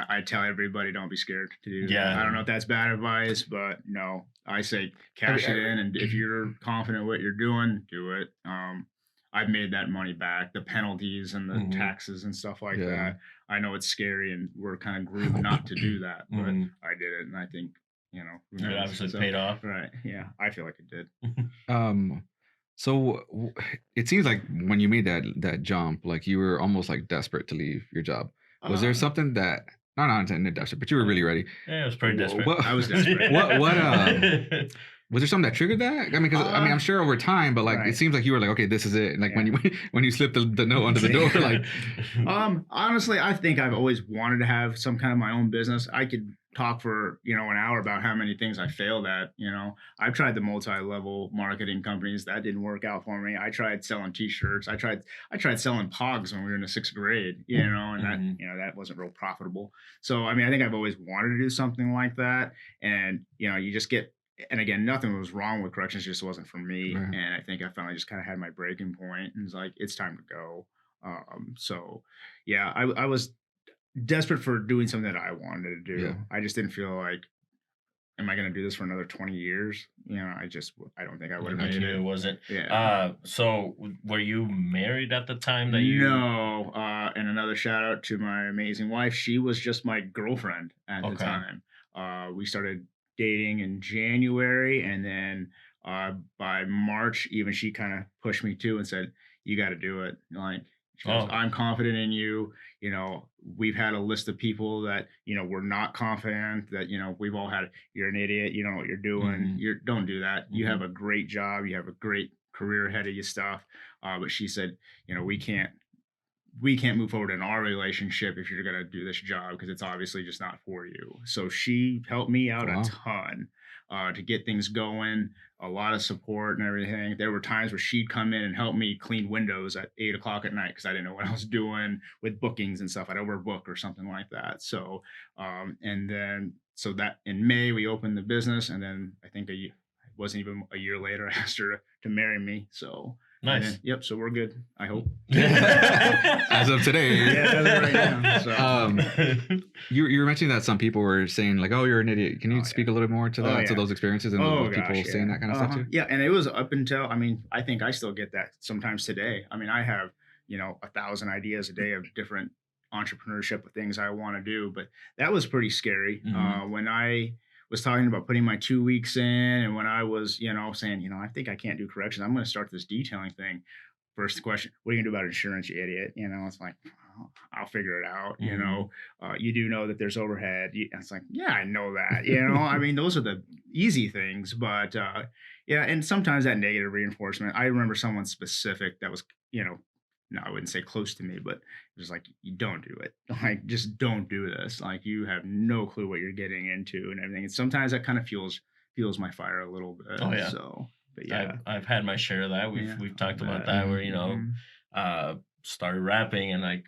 Speaker 1: I tell everybody, don't be scared to do that.
Speaker 5: Yeah.
Speaker 1: I don't know if that's bad advice, but no, I say cash it in. And if you're confident what you're doing, do it. I've made that money back, the penalties and the taxes and stuff like that. I know it's scary and we're kind of groomed not to do that, but I did it. And I think,
Speaker 5: It obviously paid off.
Speaker 1: Right. Yeah. I feel like it did.
Speaker 4: So it seems like when you made that jump, like you were almost like desperate to leave your job. Was there something that not desperate, but you were really ready?
Speaker 5: Yeah, it was pretty desperate.
Speaker 1: I was desperate.
Speaker 4: What was there something that triggered that? I mean, because I'm sure over time, but like
Speaker 1: Right.
Speaker 4: it seems like you were like, okay, this is it. Like when you slipped the note under the door, like
Speaker 1: honestly, I think I've always wanted to have some kind of my own business. I could talk for an hour about how many things I failed at. I've tried the multi-level marketing companies. That didn't work out for me. I tried selling t-shirts. I tried selling pogs when we were in the 6th grade, and that wasn't real profitable. So I mean, I think I've always wanted to do something like that. And you just get, and again, nothing was wrong with corrections, just wasn't for me.
Speaker 4: Right.
Speaker 1: And I think I finally just kind of had my breaking point and it's like, it's time to go. So yeah, I was desperate for doing something that I wanted to do.
Speaker 4: Yeah.
Speaker 1: I just didn't feel like, am I going to do this for another 20 years? I don't think I would have made
Speaker 5: It
Speaker 1: it.
Speaker 5: wasn't.
Speaker 1: Yeah.
Speaker 5: So were you married at the time that you?
Speaker 1: No. And another shout out to my amazing wife. She was just my girlfriend at the
Speaker 5: Okay.
Speaker 1: time. We started dating in January, and then by March, even she kind of pushed me too and said, "You got to do it." Like, she goes, "I'm confident in you. You know, we've had a list of people that, you know, we're not confident, that, you know, we've all had, you're an idiot, you don't know what you're doing. Don't do that. You have a great job, you have a great career ahead of you stuff." But she said, "You know, we can't move forward in our relationship if you're going to do this job, because it's obviously just not for you." So she helped me out a ton to get things going, a lot of support and everything. There were times where she'd come in and help me clean windows at 8 o'clock at night because I didn't know what I was doing with bookings and stuff. I'd overbook or something like that. So, and then, so that in May we opened the business, and then I think it wasn't even a year later, I asked her to marry me. So,
Speaker 5: nice.
Speaker 1: Then, yep. So we're good, I hope.
Speaker 4: As of today.
Speaker 1: Yeah, as of right now. So.
Speaker 4: You were mentioning that some people were saying like, "Oh, you're an idiot." Can you speak a little more to that, to those experiences and those people saying that kind of stuff too?
Speaker 1: Yeah, and it was up until, I mean, I think I still get that sometimes today. I mean, I have, you know, 1,000 ideas a day of different entrepreneurship things I want to do, but that was pretty scary when I was talking about putting my 2 weeks in, and when I was, you know, saying, you know, I think I can't do corrections, I'm going to start this detailing thing. First question, what are you going to do about insurance, you idiot? You know, it's like, oh, I'll figure it out. You know, you do know that there's overhead. It's like, yeah, I know that. You know, I mean, those are the easy things, but yeah, and sometimes that negative reinforcement. I remember someone specific that was, you know, no, I wouldn't say close to me, but it was like, you don't do it. Like, just don't do this. Like, you have no clue what you're getting into and everything. And sometimes that kind of fuels my fire a little bit.
Speaker 5: Oh yeah.
Speaker 1: So, but yeah,
Speaker 5: I've had my share of that. We've talked about that, where, you know, started rapping and like,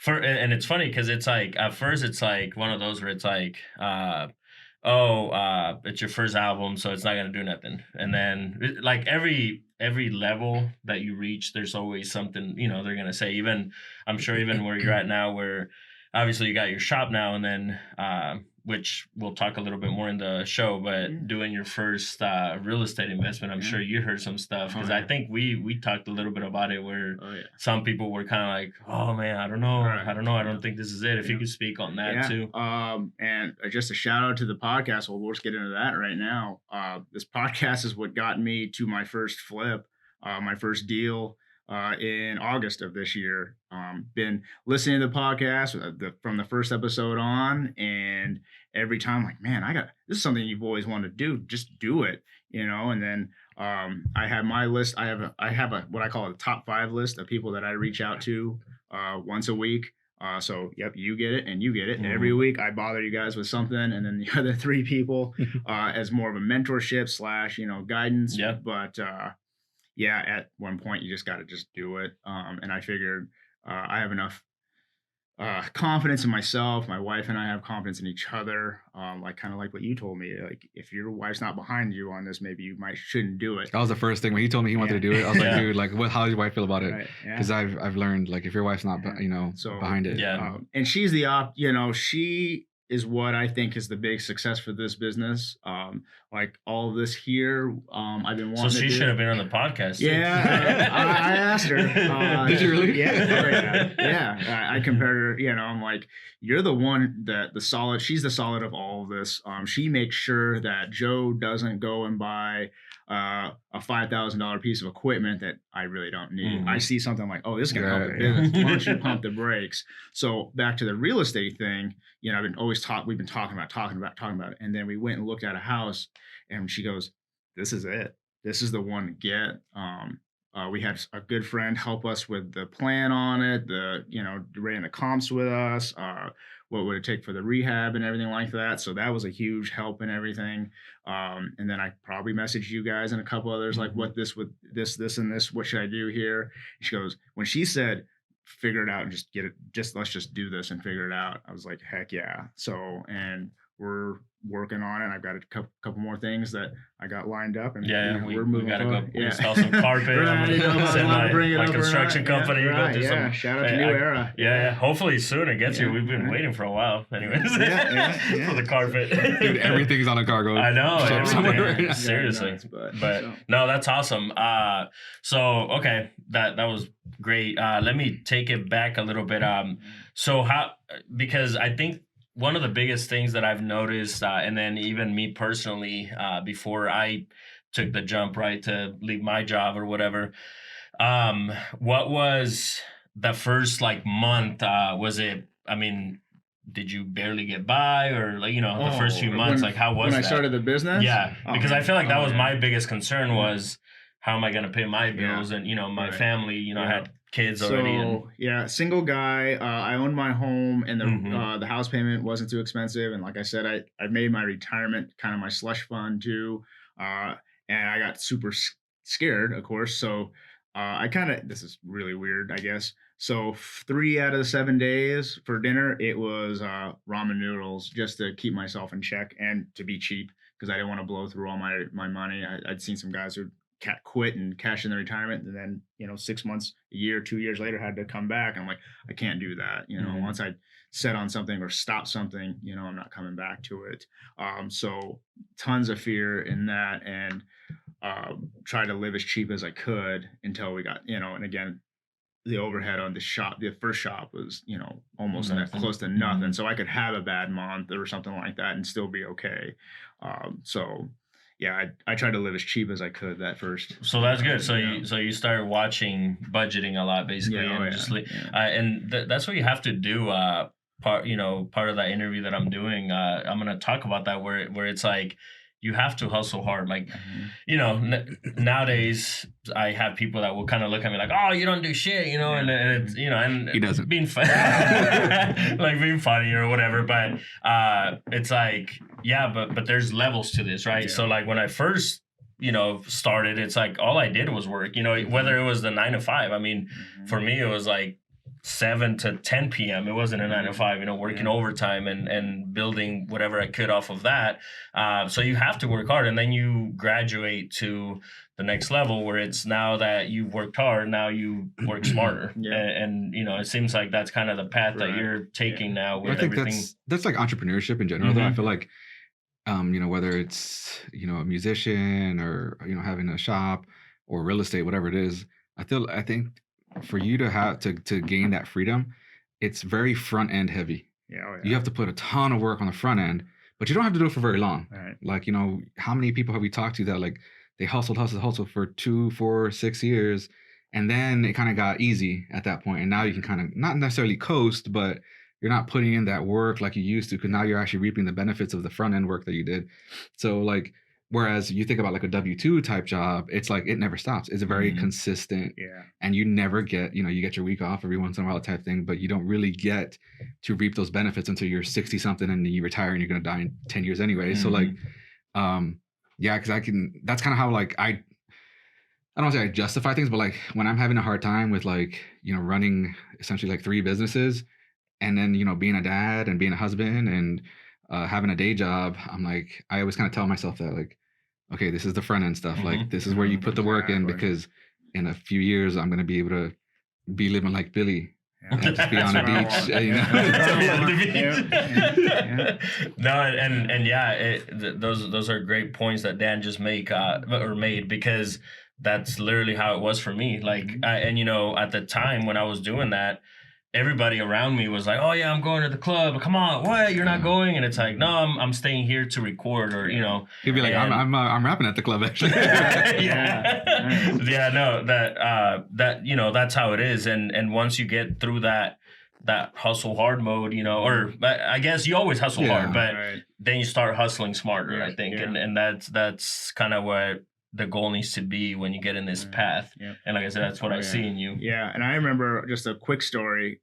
Speaker 5: and it's funny because it's like, at first it's like one of those where it's like, it's your first album, so it's not gonna do nothing. And then like every level that you reach, there's always something, you know, they're gonna say. Even, I'm sure, even where you're at now, where obviously you got your shop now, and then which we'll talk a little bit more in the show, but doing your first real estate investment, I'm sure you heard some stuff, because I think we talked a little bit about it, where some people were kind of like, "Oh man, I don't know, I don't think this is it." If you could speak on that too.
Speaker 1: And just a shout out to the podcast. Well, we'll just get into that right now. This podcast is what got me to my first flip, my first deal. In August of this year. Been listening to the podcast from the first episode on, and every time, like, man, this is something you've always wanted to do. Just do it, you know. And then I have my list. I have a what I call a top 5 list of people that I reach out to once a week. So yep, you get it and you get it. And every week I bother you guys with something, and then the other 3 people as more of a mentorship / you know, guidance.
Speaker 5: Yeah.
Speaker 1: But yeah, at one point you just got to just do it. And I figured I have enough confidence in myself. My wife and I have confidence in each other. Like, kind of like what you told me. Like, if your wife's not behind you on this, maybe you shouldn't do it.
Speaker 4: That was the first thing when he told me he wanted to do it. I was like, dude, like, how does your wife feel about it? Because I've learned, like, if your wife's not, you know, behind it.
Speaker 5: Yeah.
Speaker 1: And she's the you know, she is what I think is the big success for this business. Like, all of this here, I've been wanting.
Speaker 5: So she should have been on the podcast.
Speaker 1: Yeah, I asked her.
Speaker 4: Did you really?
Speaker 1: Yeah, yeah. I compared her. You know, I'm like, you're the one that the solid. She's the solid of all of this. She makes sure that Joe doesn't go and buy a $5,000 piece of equipment that I really don't need. I see something like, oh, this is gonna help the business. Why don't you pump the brakes? So back to the real estate thing. You know, we've been talking about it, and then we went and looked at a house, and she goes, "This is it. This is the one to get." We had a good friend help us with the plan on it, ran the comps with us, what would it take for the rehab and everything like that. So that was a huge help and everything. And then I probably messaged you guys and a couple others, like, what this, and this, what should I do here? And she goes, when she said, figure it out and just get it, let's just do this and figure it out, I was like, heck yeah. So, and we're working on it. I've got a couple more things that I got lined up, and we're moving.
Speaker 5: We gotta go install some carpet. Send my construction company.
Speaker 1: Shout out to New Era.
Speaker 5: Yeah. Hopefully soon it gets here. We've been waiting for a while. Anyways, for the carpet.
Speaker 4: Dude, everything's on a cargo.
Speaker 5: I know.
Speaker 4: Right
Speaker 5: Seriously, but no, that's awesome. So okay, that was great. Let me take it back a little bit. So how? Because I think one of the biggest things that I've noticed, and then even me personally, before I took the jump, right, to leave my job or whatever, what was the first like month? Was it, I mean, did you barely get by, or like, the first few months, like how was
Speaker 1: when I
Speaker 5: that?
Speaker 1: started the business?
Speaker 5: Yeah, because I feel like that was
Speaker 1: yeah.
Speaker 5: my biggest concern was how am I going to pay my bills and my
Speaker 1: Right.
Speaker 5: family. I had kids already.
Speaker 1: So yeah, single guy. I owned my home, and the house payment wasn't too expensive. And like I said, I made my retirement kind of my slush fund too. And I got super scared, of course. So I kind of, this is really weird, I guess. So 3 out of the 7 days for dinner, it was ramen noodles, just to keep myself in check and to be cheap, because I didn't want to blow through all my money. I'd seen some guys who quit and cash in their retirement, and then 6 months, a year, 2 years later had to come back. And I'm like, I can't do that. Once I set on something or stop something, I'm not coming back to it. So tons of fear in that, and try to live as cheap as I could until we got, and again, the overhead on the first shop was, almost close to nothing. So I could have a bad month or something like that and still be okay. So yeah, I tried to live as cheap as I could that first.
Speaker 5: So that's good. So you started watching budgeting a lot, basically, and that's what you have to do. Part of that interview that I'm doing, I'm gonna talk about that where it's like you have to hustle hard. Like, nowadays I have people that will kind of look at me like, oh, you don't do shit, and it's, and
Speaker 4: he doesn't,
Speaker 5: being fun, like being funny or whatever. But it's like, yeah, but there's levels to this, right? Yeah. So like when I first, started, it's like all I did was work, whether it was the 9 to 5. I mean, for me, it was like 7 to 10 p.m. It wasn't a 9 to 5, working overtime and building whatever I could off of that. So you have to work hard, and then you graduate to the next level where it's now that you've worked hard, now you work smarter. And it seems like that's kind of the path that you're taking now with everything.
Speaker 4: That's like entrepreneurship in general, though. I feel like, whether it's, a musician or, having a shop or real estate, whatever it is, I think for you to have to gain that freedom, it's very front end heavy. You have to put a ton of work on the front end, but you don't have to do it for very long.
Speaker 1: Right.
Speaker 4: Like, how many people have we talked to that like they hustled for 2, 4, 6 years, and then it kind of got easy at that point, and now you can kind of not necessarily coast, but you're not putting in that work like you used to, because now you're actually reaping the benefits of the front end work that you did. So like, whereas you think about like a W-2 type job, it's like it never stops. It's a very consistent, and you never get, you get your week off every once in a while type thing, but you don't really get to reap those benefits until you're 60 something and you retire and you're going to die in 10 years anyway. So like, because that's kind of how like I don't want to say I justify things, but like when I'm having a hard time with like, running essentially like 3 businesses, and then, being a dad and being a husband and having a day job, I'm like, I always kind of tell myself that like, okay, this is the front end stuff. Like, this is where you put the work in, because in a few years, I'm going to be able to be living like Billy and just be on the beach.
Speaker 5: No, those are great points that Dan just made, because that's literally how it was for me. Like, at the time when I was doing that, everybody around me was like, "Oh yeah, I'm going to the club. Come on, what? You're not going?" And it's like, "No, I'm staying here to record," or
Speaker 4: He'd be like, "I'm rapping at the club actually."
Speaker 5: No, that's how it is. And once you get through that hustle hard mode, or I guess you always hustle hard, but then you start hustling smarter, I think, and that's kind of what the goal needs to be when you get in this path. And like I said, that's what I see in you.
Speaker 1: And I remember just a quick story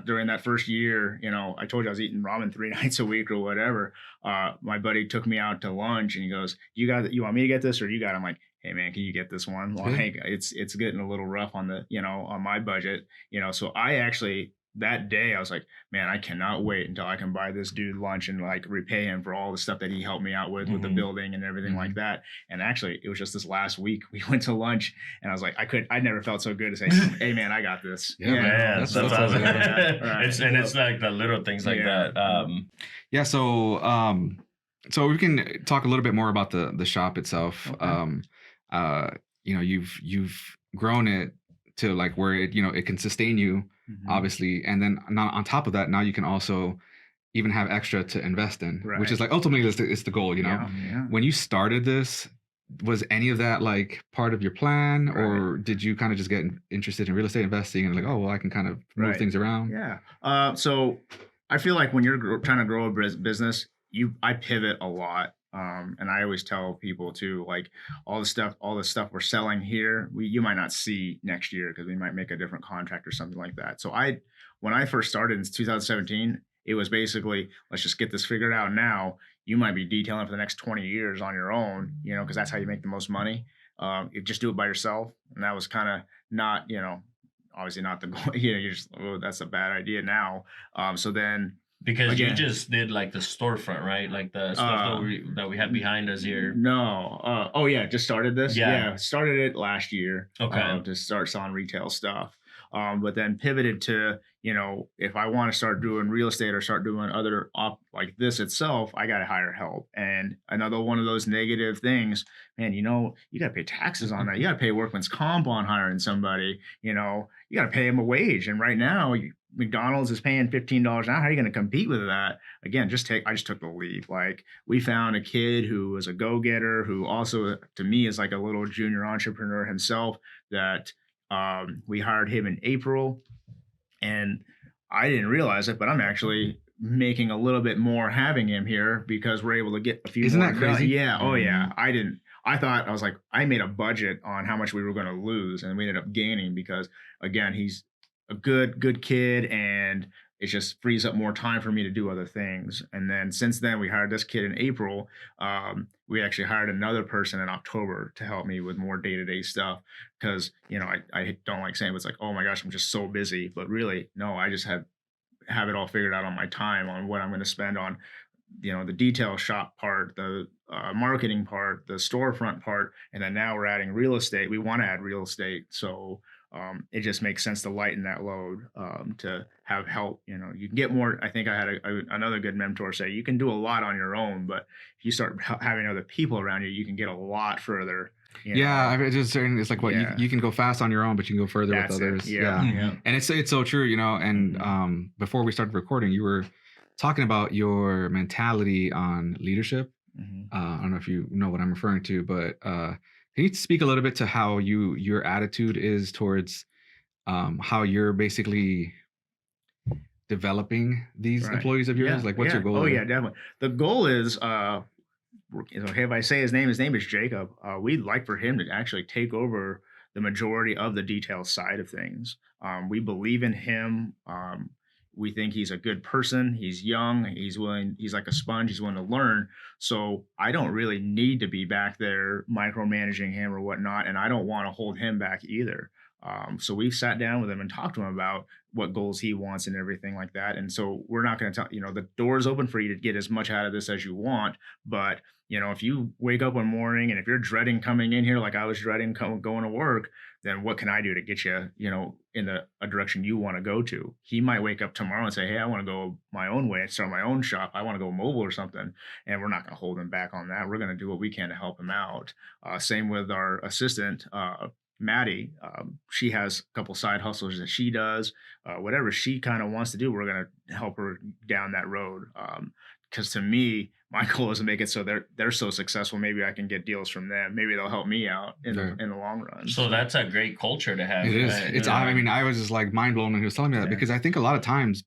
Speaker 1: during that first year, I told you I was eating ramen 3 nights a week or whatever. My buddy took me out to lunch and he goes, you want me to get this or you got it? I'm like, hey man, can you get this one? Like it's getting a little rough on the, on my budget, so I actually, that day I was like, man, I cannot wait until I can buy this dude lunch and like repay him for all the stuff that he helped me out with the building and everything like that. And actually it was just this last week we went to lunch and I was like, I never felt so good to say, hey man, I got this.
Speaker 5: Man, that's awesome. It's like the little things like that.
Speaker 4: So we can talk a little bit more about the shop itself. Okay. You've grown it to like where it can sustain you, obviously. And then on top of that, now you can also, even have extra to invest in, which is
Speaker 1: Right.
Speaker 4: like ultimately it's the goal, you know.
Speaker 1: Yeah.
Speaker 4: When you started this, was any of that like part of your plan,
Speaker 1: Right.
Speaker 4: or did you kind of just get interested in real estate investing and like, oh well, I can kind of move
Speaker 1: Right.
Speaker 4: things around?
Speaker 1: Yeah. So I feel like when you're trying to grow a business, I pivot a lot. And I always tell people too, like all the stuff we're selling here, you might not see next year because we might make a different contract or something like that. So when I first started in 2017, it was basically, let's just get this figured out now. You might be detailing for the next 20 years on your own, because that's how you make the most money. You just do it by yourself. And that was kind of not, obviously not the goal. You're just, oh, that's a bad idea now. So then,
Speaker 5: Because you
Speaker 1: again,
Speaker 5: just did like the storefront, right? Like the stuff that we had behind us here.
Speaker 1: No. Oh yeah, just started this.
Speaker 5: Yeah.
Speaker 1: Started it last year.
Speaker 5: Okay.
Speaker 1: To start selling retail stuff. But then pivoted to, if I want to start doing real estate or start doing other like this itself, I got to hire help. And another one of those negative things, man, you got to pay taxes on that. You got to pay workman's comp on hiring somebody. You got to pay them a wage. And right now, McDonald's is paying $15 an hour. How are you going to compete with that? Again, I just took the leap. Like we found a kid who was a go-getter, who also to me is like a little junior entrepreneur himself, that we hired him in April, and I didn't realize it, but I'm actually making a little bit more having him here because we're able to get a few
Speaker 4: Isn't
Speaker 1: more
Speaker 4: that crazy?
Speaker 1: Yeah. Oh yeah. I was like, I made a budget on how much we were going to lose, and we ended up gaining because again, he's a good kid, and it just frees up more time for me to do other things. And then since then, we hired this kid in April. We actually hired another person in October to help me with more day-to-day stuff because, I don't like saying it's like, oh my gosh, I'm just so busy. But really, no, I just have it all figured out on my time on what I'm going to spend on, the detail shop part, the marketing part, the storefront part. And then now we're adding real estate. We want to add real estate. So it just makes sense to lighten that load, to have help. You can get more. I think I had another good mentor say, you can do a lot on your own, but if you start having other people around you, you can get a lot further.
Speaker 4: It's like what you can go fast on your own, but you can go further with others.
Speaker 1: Yeah.
Speaker 4: And it's so true, and before we started recording, you were talking about your mentality on leadership. I don't know if you know what I'm referring to, but can you speak a little bit to how your attitude is towards how you're basically developing these employees of yours? Like, what's your goal?
Speaker 1: Oh yeah, definitely. The goal is, okay, if I say his name is Jacob. We'd like for him to actually take over the majority of the detail side of things. We believe in him. We think he's a good person. He's young. He's willing. He's like a sponge. He's willing to learn. So I don't really need to be back there micromanaging him or whatnot. And I don't want to hold him back either. So we've sat down with him and talked to him about what goals he wants and everything like that. And so we're not going to tell, the door's open for you to get as much out of this as you want. But, if you wake up one morning and if you're dreading coming in here, like I was dreading going to work, then what can I do to get you, in a direction you want to go to? He might wake up tomorrow and say, hey, I want to go my own way and start my own shop. I want to go mobile or something. And we're not going to hold him back on that. We're going to do what we can to help him out. Same with our assistant, Maddie. She has a couple side hustles that she does. Whatever she kind of wants to do, we're going to help her down that road. Because to me, my goal is to make it so they're so successful. Maybe I can get deals from them. Maybe they'll help me out in the long run.
Speaker 5: So that's a great culture to have.
Speaker 4: It is.
Speaker 5: Right?
Speaker 4: It's. I mean, I was just like mind blown when he was telling me that, because I think a lot of times,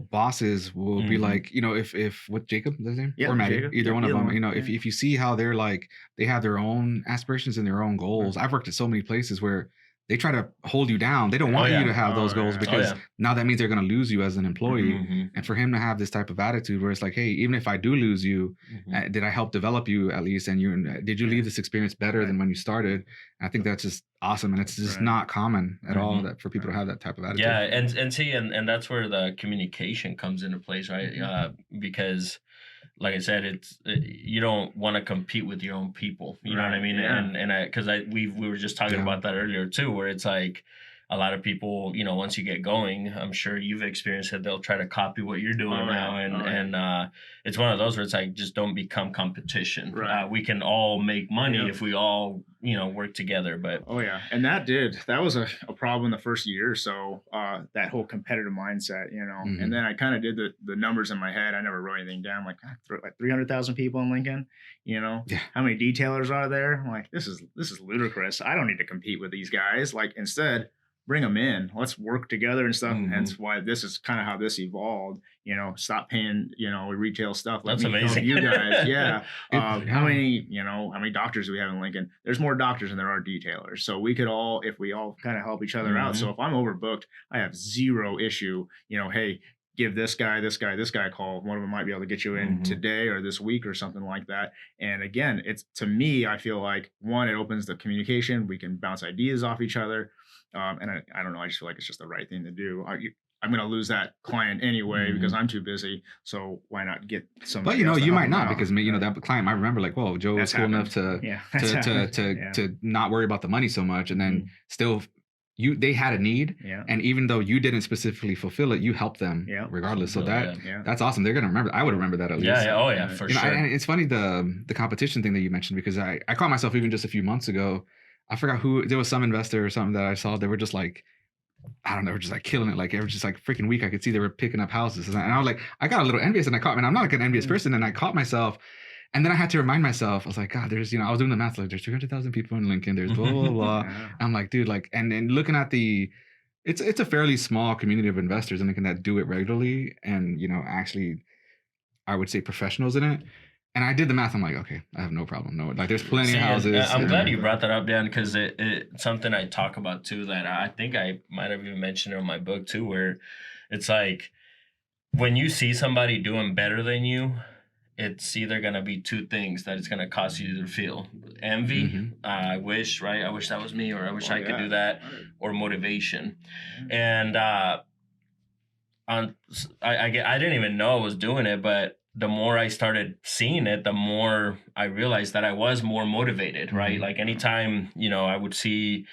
Speaker 4: bosses will be like, if what Jacob is his name, or Maddie,
Speaker 1: Jacob.
Speaker 4: either one of them. If you see how they're like, they have their own aspirations and their own goals. I've worked at so many places where they try to hold you down. They don't want you to have those goals because now that means they're going to lose you as an employee. And for him to have this type of attitude where it's like, hey, even if I do lose you, did I help develop you at least? And did you leave this experience better than when you started? I think that's just awesome. And it's just not common at all that for people to have that type of attitude.
Speaker 5: Yeah. And see, and that's where the communication comes into place, right? Because like I said, you don't want to compete with your own people. You know what I mean? And because we were just talking about that earlier too, where it's like, a lot of people, you know, once you get going, I'm sure you've experienced it, they'll try to copy what you're doing now. And it's one of those where it's like, just don't become competition.
Speaker 1: Right.
Speaker 5: We can all make money if we all, you know, work together. But
Speaker 1: and that was a problem the first year or so, that whole competitive mindset, you know. And then I kind of did the numbers in my head. I never wrote anything down. Like 300,000 people in Lincoln, you know. How many detailers are there? I'm like, this is ludicrous. I don't need to compete with these guys. Like, instead, bring them in. Let's work together and stuff. Hence why this is kind of how this evolved. You know, stop paying, you know, retail stuff.
Speaker 5: That's amazing.
Speaker 1: You guys, how many doctors do we have in Lincoln? There's more doctors than there are detailers. So we could all, if we all kind of help each other out. So if I'm overbooked, I have zero issue. You know, hey, give this guy a call. One of them might be able to get you in today or this week or something like that. And again, it's, to me, I feel like, one, it opens the communication. We can bounce ideas off each other. And I don't know, I just feel like it's just the right thing to do. I'm going to lose that client anyway because I'm too busy. So why not get some?
Speaker 4: But, you know, you might not, because, you know, that client might remember, like, whoa, Joe was cool enough to not worry about the money so much. And then still, they had a need. And even though you didn't specifically fulfill it, you helped them regardless. So that's awesome. They're going to remember. I would remember that at least.
Speaker 5: For
Speaker 4: you know,
Speaker 5: sure.
Speaker 4: And it's funny, the competition thing that you mentioned, because I caught myself even just a few months ago. I forgot who, there was some investor or something that I saw. They were just like, I don't know, they were just like killing it. Like every just like freaking week, I could see they were picking up houses. And I was like, I got a little envious, and I'm not like an envious person. And I caught myself. And then I had to remind myself, I was like, God, there's, you know, I was doing the math, like there's 300,000 people in Lincoln. There's blah, blah, blah. I'm like, dude, like, and looking at it's a fairly small community of investors in Lincoln that do it regularly. And, you know, actually, I would say professionals in it. And I did the math. I'm like, okay, I have no problem. No, like there's plenty of houses.
Speaker 5: I'm glad you brought that up, Dan, because it's something I talk about too, that I think I might have even mentioned in my book too, where it's like, when you see somebody doing better than you, it's either going to be two things that it's going to cause you to feel: envy, I wish that was me, or I wish I could do that, or motivation. And I didn't even know I was doing it, but the more I started seeing it, the more I realized that I was more motivated, right? Like anytime, you know, I would see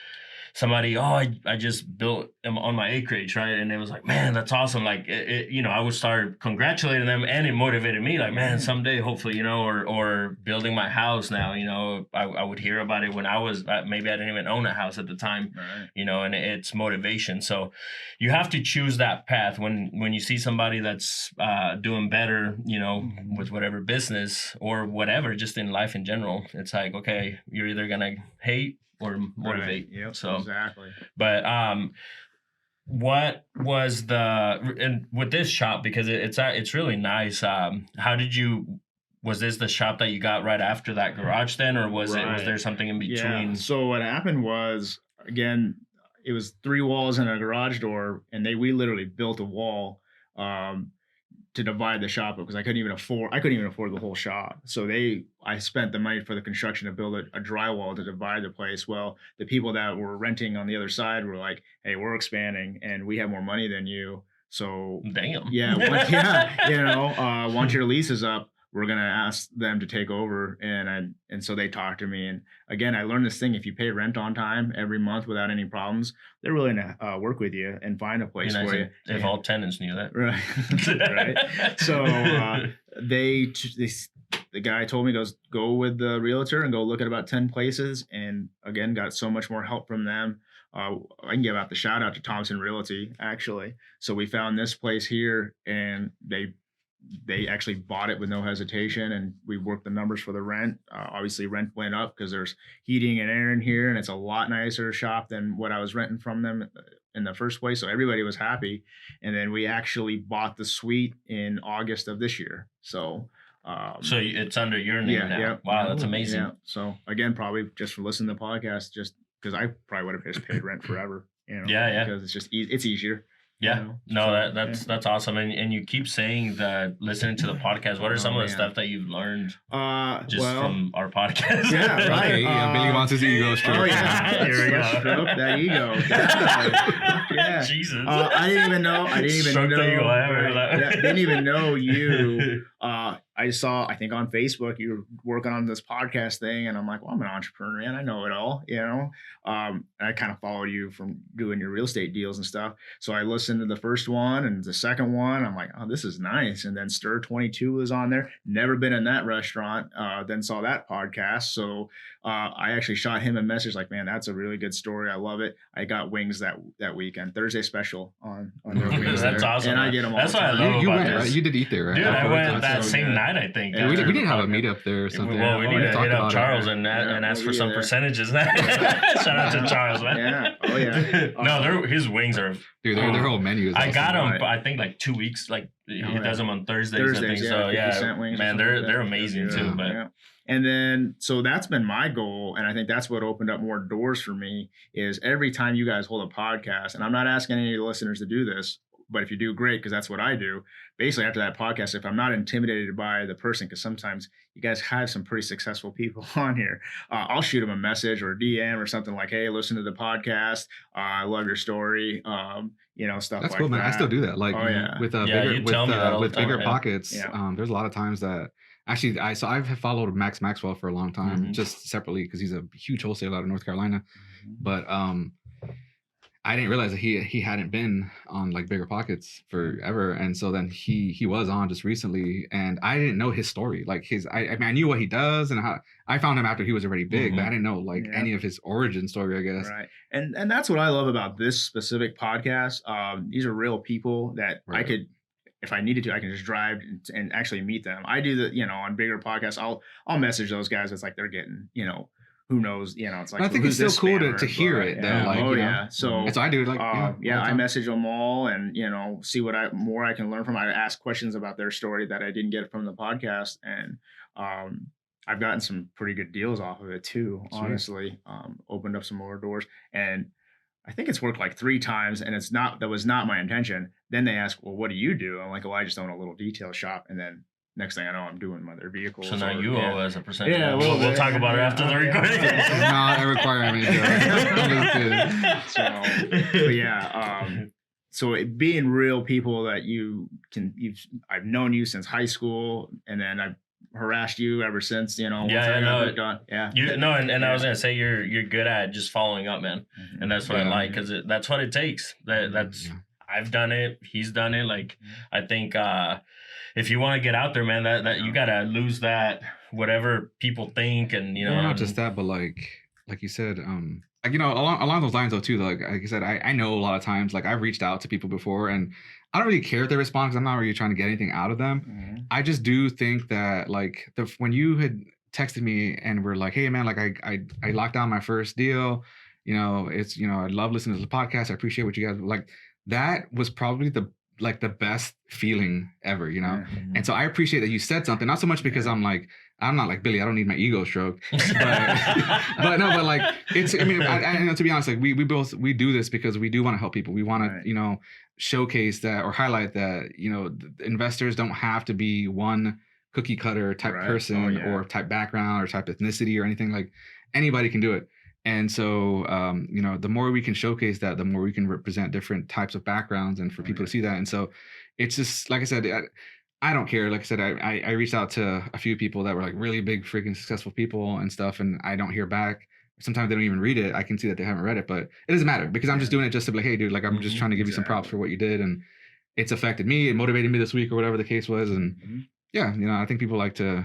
Speaker 5: somebody, I just built on my acreage, right? And it was like, man, that's awesome. Like, you know, I would start congratulating them, and it motivated me, like, man, someday, hopefully, you know, or building my house now, you know, I would hear about it when I was, maybe I didn't even own a house at the time, you know, and it's motivation. So you have to choose that path when you see somebody that's doing better, you know, with whatever business or whatever, just in life in general. It's like, okay, you're either going to hate or motivate. So
Speaker 1: exactly.
Speaker 5: But what was and with this shop, because it's really nice. How did you? Was this the shop that you got right after that garage then, or was there something in between?
Speaker 1: Yeah. So what happened was, again, it was 3 walls and a garage door, and we literally built a wall to divide the shop up, because I couldn't even afford the whole shop. So I spent the money for the construction to build a drywall to divide the place. Well, the people that were renting on the other side were like, hey, we're expanding and we have more money than you. So
Speaker 5: damn.
Speaker 1: Once your lease is up, we're going to ask them to take over. And so they talked to me. And again, I learned this thing: if you pay rent on time every month without any problems, they're willing to work with you and find a place for you.
Speaker 5: If all tenants knew that.
Speaker 1: Right. Right. So the guy told me, goes, go with the realtor and go look at about 10 places. And again, got so much more help from them. I can give out the shout out to Thompson Realty, actually. So we found this place here, and they actually bought it with no hesitation, and we worked the numbers for the rent. Obviously, rent went up because there's heating and air in here, and it's a lot nicer shop than what I was renting from them in the first place. So everybody was happy. And then we actually bought the suite in August of this year. So
Speaker 5: it's under your name now. Yeah. Wow, that's amazing.
Speaker 1: Yeah. So again, probably just for listening to the podcast, just because I probably would have just paid rent forever. You know, because it's just it's easier.
Speaker 5: Yeah, that's awesome. And you keep saying that listening to the podcast. What are some of the stuff that you've learned from our podcast?
Speaker 1: Yeah, right.
Speaker 4: Okay, Billy wants his ego stroked.
Speaker 1: Oh yeah, here we go. Stroke that ego. Yeah.
Speaker 5: Jesus.
Speaker 1: I didn't even know.
Speaker 5: Stroke the ego. I haven't heard that.
Speaker 1: Didn't even know you. I saw, I think on Facebook, you were working on this podcast thing, and I'm like, well, I'm an entrepreneur, man. I know it all, you know. And I kind of followed you from doing your real estate deals and stuff. So I listened to the first one and the second one. I'm like, oh, this is nice. And then Stir 22 was on there. Never been in that restaurant. Then saw that podcast. So I actually shot him a message like, man, that's a really good story. I love it. I got wings that weekend. Thursday special on their wings.
Speaker 5: That's
Speaker 1: there.
Speaker 5: awesome.
Speaker 1: And I
Speaker 5: man.
Speaker 1: get them all
Speaker 5: That's
Speaker 1: the
Speaker 5: what I
Speaker 1: time.
Speaker 5: love
Speaker 4: You
Speaker 5: about
Speaker 4: went,
Speaker 5: this.
Speaker 4: right? You did eat there, right?
Speaker 5: Dude, I went that
Speaker 1: so
Speaker 5: same
Speaker 1: good.
Speaker 5: night, I think.
Speaker 1: Yeah,
Speaker 4: we
Speaker 5: after
Speaker 4: didn't have a
Speaker 5: the podcast.
Speaker 4: meetup there or something.
Speaker 5: Well, we need to
Speaker 4: talked
Speaker 5: hit up
Speaker 4: about
Speaker 5: Charles
Speaker 4: it.
Speaker 5: and
Speaker 1: Yeah,
Speaker 5: ask for some
Speaker 1: yeah.
Speaker 5: percentages. Shout out to Charles, man.
Speaker 1: Yeah. Oh, yeah.
Speaker 5: No, his wings are.
Speaker 4: Dude, their whole menu is
Speaker 5: I
Speaker 4: awesome.
Speaker 5: got them.
Speaker 1: Right.
Speaker 5: I think like 2 weeks. Like he
Speaker 1: yeah.
Speaker 5: does them on Thursdays. I think
Speaker 1: Thursdays,
Speaker 5: so.
Speaker 1: 50-cent wings or
Speaker 5: Man,
Speaker 1: something like
Speaker 5: they're
Speaker 1: that.
Speaker 5: amazing
Speaker 1: Yeah.
Speaker 5: too. But
Speaker 1: Yeah. And then, so that's been my goal. And I think that's what opened up more doors for me is every time you guys hold a podcast, and I'm not asking any of the listeners to do this, but if you do, great, because that's what I do. Basically, after that podcast, if I'm not intimidated by the person, because sometimes you guys have some pretty successful people on here, I'll shoot them a message or a DM or something like, hey, listen to the podcast. I love your story. Stuff
Speaker 4: That's
Speaker 1: like
Speaker 4: cool, man.
Speaker 1: that.
Speaker 4: I still do that. Like
Speaker 1: Oh, yeah.
Speaker 4: with
Speaker 5: Yeah,
Speaker 4: bigger
Speaker 5: you tell me that all
Speaker 4: with
Speaker 5: the time,
Speaker 4: bigger
Speaker 5: yeah.
Speaker 4: pockets.
Speaker 1: Yeah.
Speaker 4: There's a lot of times that actually I've followed Max Maxwell for a long time,
Speaker 5: Mhm.
Speaker 4: just separately because he's a huge wholesaler out of North Carolina.
Speaker 1: Mhm.
Speaker 4: But I didn't realize that he hadn't been on like bigger pockets forever, and so then he was on just recently, and I didn't know his story. Like I mean I knew what he does and how I found him after he was already big, but I didn't know like
Speaker 1: Yeah.
Speaker 4: any of his origin story, I guess.
Speaker 1: Right. And that's what I love about this specific podcast. These are real people that I
Speaker 4: Right.
Speaker 1: could, if I needed to, I can just drive and actually meet them. I do on bigger podcasts, I'll message those guys. It's like they're getting, who knows, it's like,
Speaker 4: But I think
Speaker 1: who's
Speaker 4: it's still
Speaker 1: this
Speaker 4: cool
Speaker 1: spammer?
Speaker 4: to hear
Speaker 1: But,
Speaker 4: it though.
Speaker 1: yeah.
Speaker 4: Like,
Speaker 1: Oh
Speaker 4: you know?
Speaker 1: yeah. So
Speaker 4: And so I do like all the
Speaker 1: I
Speaker 4: time.
Speaker 1: message them all and, see what more I can learn from. I ask questions about their story that I didn't get from the podcast. And, I've gotten some pretty good deals off of it too,
Speaker 4: Sweet.
Speaker 1: honestly. Opened up some more doors, and I think it's worked like 3 times, and that was not my intention. Then they ask, well, what do you do? I'm like, well, I just own a little detail shop. And then next thing I know, I'm doing their vehicles.
Speaker 5: so now
Speaker 1: or-
Speaker 5: you
Speaker 1: yeah.
Speaker 5: owe us a percentage.
Speaker 1: Yeah, a
Speaker 5: we'll
Speaker 1: little bit.
Speaker 5: talk about it after the
Speaker 1: Yeah.
Speaker 5: recording.
Speaker 1: Yeah.
Speaker 4: Not a requirement. I'm just kidding.
Speaker 1: But yeah, so being real people that I've known you since high school, and then I've harassed you ever since, once
Speaker 5: Yeah,
Speaker 1: I got
Speaker 5: no,
Speaker 1: that done. Yeah.
Speaker 5: And I was gonna say you're good at just following up, man,
Speaker 1: Mhm.
Speaker 5: and that's what I
Speaker 4: Yeah.
Speaker 5: like because that's what it takes. That's
Speaker 4: Yeah.
Speaker 5: I've done it. He's done it. Like I think if you want to get out there, man, that you gotta lose that whatever people think, and
Speaker 4: Well, not just that, but like you said, along those lines though too. Like I said, I know a lot of times like I've reached out to people before, and I don't really care if they respond because I'm not really trying to get anything out of them.
Speaker 1: Mhm.
Speaker 4: I just do think that like when you had texted me and were like, hey man, like I locked down my first deal. It's I love listening to the podcast. I appreciate what you guys like. That was probably the best feeling ever,
Speaker 1: Yeah.
Speaker 4: And so I appreciate that you said something, not so much because I'm not like Billy, I don't need my ego stroked, but like it's, I mean, I to be honest, like we do this because we do want to help people. We want
Speaker 1: Right.
Speaker 4: to, showcase that or highlight that, the investors don't have to be one cookie cutter type
Speaker 1: Right.
Speaker 4: person
Speaker 1: Oh, yeah.
Speaker 4: or type background or type ethnicity or anything. Like anybody can do it. And so, the more we can showcase that, the more we can represent different types of backgrounds and for people to see that. And so it's just, like I said, I don't care. Like I said, I reached out to a few people that were like really big, freaking successful people and stuff, and I don't hear back. Sometimes they don't even read it. I can see that they haven't read it, but it doesn't matter because I'm just doing it just to be like, hey, dude, like I'm just trying to give you some props for what you did, and it's affected me, it motivated me this week or whatever the case was. And
Speaker 1: Mhm.
Speaker 4: yeah, I think people like to.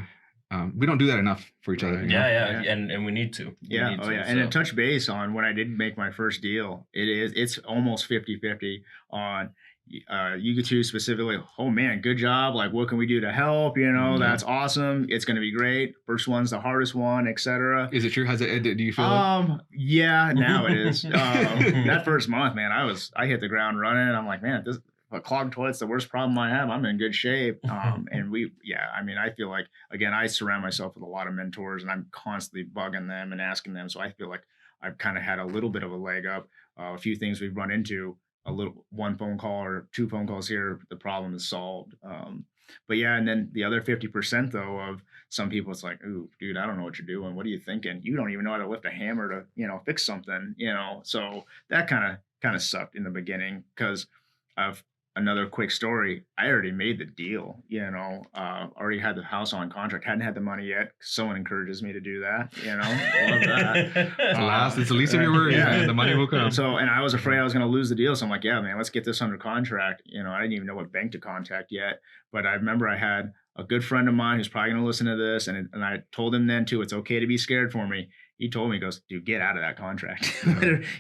Speaker 4: We don't do that enough for each other.
Speaker 1: Right.
Speaker 5: yeah,
Speaker 1: Yeah.
Speaker 5: and we need to. We
Speaker 1: Yeah.
Speaker 5: need
Speaker 1: Oh
Speaker 5: to,
Speaker 1: yeah. And to
Speaker 5: so.
Speaker 1: touch base on when I did make my first deal, it's almost 50-50 on you could choose specifically, oh man, good job. Like, what can we do to help? That's awesome. It's going to be great. First one's the hardest one, etc.
Speaker 4: Is it true? Do you feel it?
Speaker 1: Yeah, now it is. That first month, man, I hit the ground running. I'm like, man, a clogged toilet's the worst problem I have. I'm in good shape. And I feel like, again, I surround myself with a lot of mentors, and I'm constantly bugging them and asking them. So I feel like I've kind of had a little bit of a leg up. A few things we've run into, one phone call or 2 phone calls here, the problem is solved. But yeah, and then the other 50% though of some people, it's like, ooh, dude, I don't know what you're doing. What are you thinking? You don't even know how to lift a hammer to, fix something, So that kind of sucked in the beginning because I've another quick story. I already made the deal, already had the house on contract, hadn't had the money yet. Someone encourages me to do that, love that.
Speaker 4: It's the least of your worries, man. The money will come.
Speaker 1: So, and I was afraid I was going to lose the deal. So I'm like, yeah, man, let's get this under contract. I didn't even know what bank to contact yet. But I remember I had a good friend of mine who's probably going to listen to this. And I told him then too, it's okay to be scared for me. He told me, he goes, dude, get out of that contract.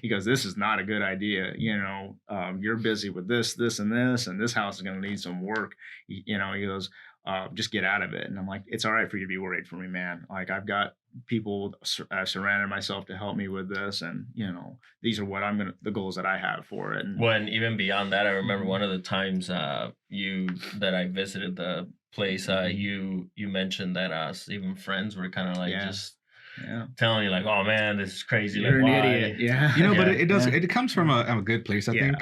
Speaker 1: He goes, this is not a good idea. You're busy with this, and this house is going to need some work. He goes, just get out of it. And I'm like, it's all right for you to be worried for me, man. Like, I've got people I've surrounded myself to help me with this. And, these are the goals that I have for it. And
Speaker 5: when even beyond that, I remember one of the times that I visited the place, you mentioned that even friends were kind of like telling you like, oh man, this is crazy.
Speaker 1: You're
Speaker 5: like,
Speaker 1: an
Speaker 5: why?
Speaker 1: idiot. Yeah.
Speaker 4: But it does. It comes from a good place, I think.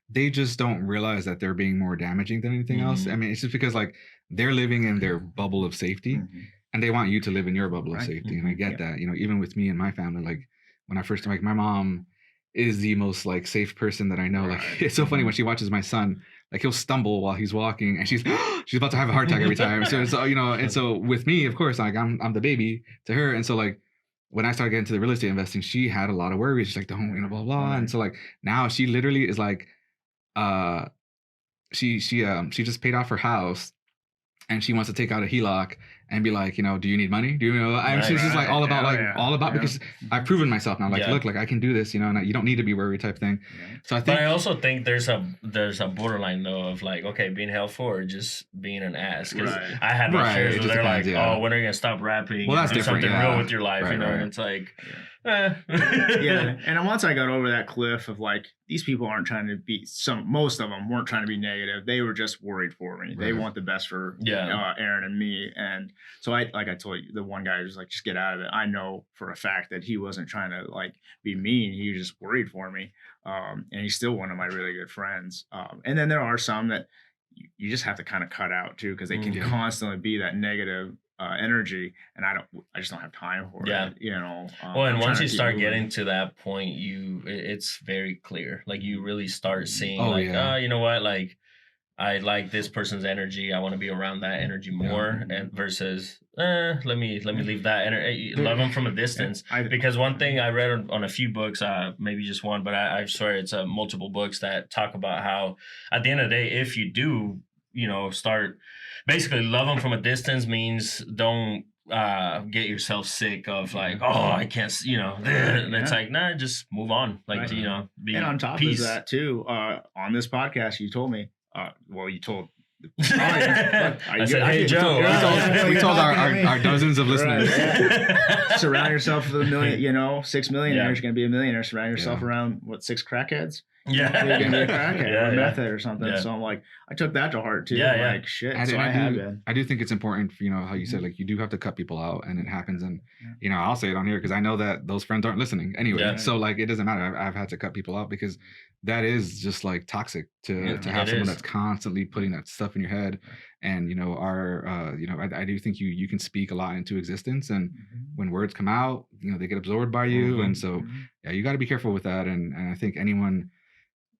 Speaker 4: They just don't realize that they're being more damaging than anything else. I mean, it's just because like they're living in their bubble of safety, and they want you to live in your bubble of safety. And I get that. Even with me and my family, like when I first, like my mom is the most like safe person that I know. Like it's so funny when she watches my son. Like he'll stumble while he's walking, and she's about to have a heart attack every time. So and so with me, of course, like I'm the baby to her, and so like. When I started getting into the real estate investing, she had a lot of worries. She's like, don't, blah, blah. And so like now she literally is like, she just paid off her house and she wants to take out a HELOC and be like, do you need money? She's just like all about because I've proven myself now. Like, look, like I can do this, and you don't need to be worried type thing. Yeah. So I think.
Speaker 5: But I also think there's a borderline though of like, okay, being helpful or just being an ass. Because I had my fears where they're like, oh, when are you gonna stop rapping?
Speaker 4: Well, that's
Speaker 5: do
Speaker 4: different.
Speaker 5: Something real with your life, And it's like.
Speaker 1: And once I got over that cliff of like these people aren't trying to be most of them weren't trying to be negative. They were just worried for me. They want the best for Aaron and me. And so I told you, the one guy was like, just get out of it. I know for a fact that he wasn't trying to like be mean. He was just worried for me. And he's still one of my really good friends. And then there are some that you just have to kind of cut out too, because they can constantly be that negative energy, and I just don't have time for it.
Speaker 5: Well, and once you start getting to that point, it's very clear. Like you really start seeing you know what, like I like this person's energy. I want to be around that energy more, and versus let me leave that energy. Love them from a distance. Because one thing I read on a few books, maybe just one, but I swear it's multiple books that talk about how at the end of the day, if you do, start. Basically, love them from a distance means don't get yourself sick of like, oh, I can't, and it's like, nah, just move on. Like, be
Speaker 1: and on top
Speaker 5: peace.
Speaker 1: of that too, on this podcast, you told me, you told I
Speaker 5: said, hey, Joe.
Speaker 4: We told our dozens of listeners.
Speaker 1: Surround yourself with 6 millionaires. You're going to be a millionaire. Surround yourself around, 6 crackheads?
Speaker 5: Yeah.
Speaker 1: You're going to be a crackhead or method or something. Yeah. So I'm like, I took that to heart too. Yeah, like, shit.
Speaker 4: I do think it's important, how you said, like, you do have to cut people out, and it happens. And, I'll say it on here because I know that those friends aren't listening anyway. Yeah. So, like, it doesn't matter. I've had to cut people out because that is just like toxic to have someone that's constantly putting that stuff in your head. And I do think you can speak a lot into existence, and when words come out, they get absorbed by you. And so you got to be careful with that. And I think anyone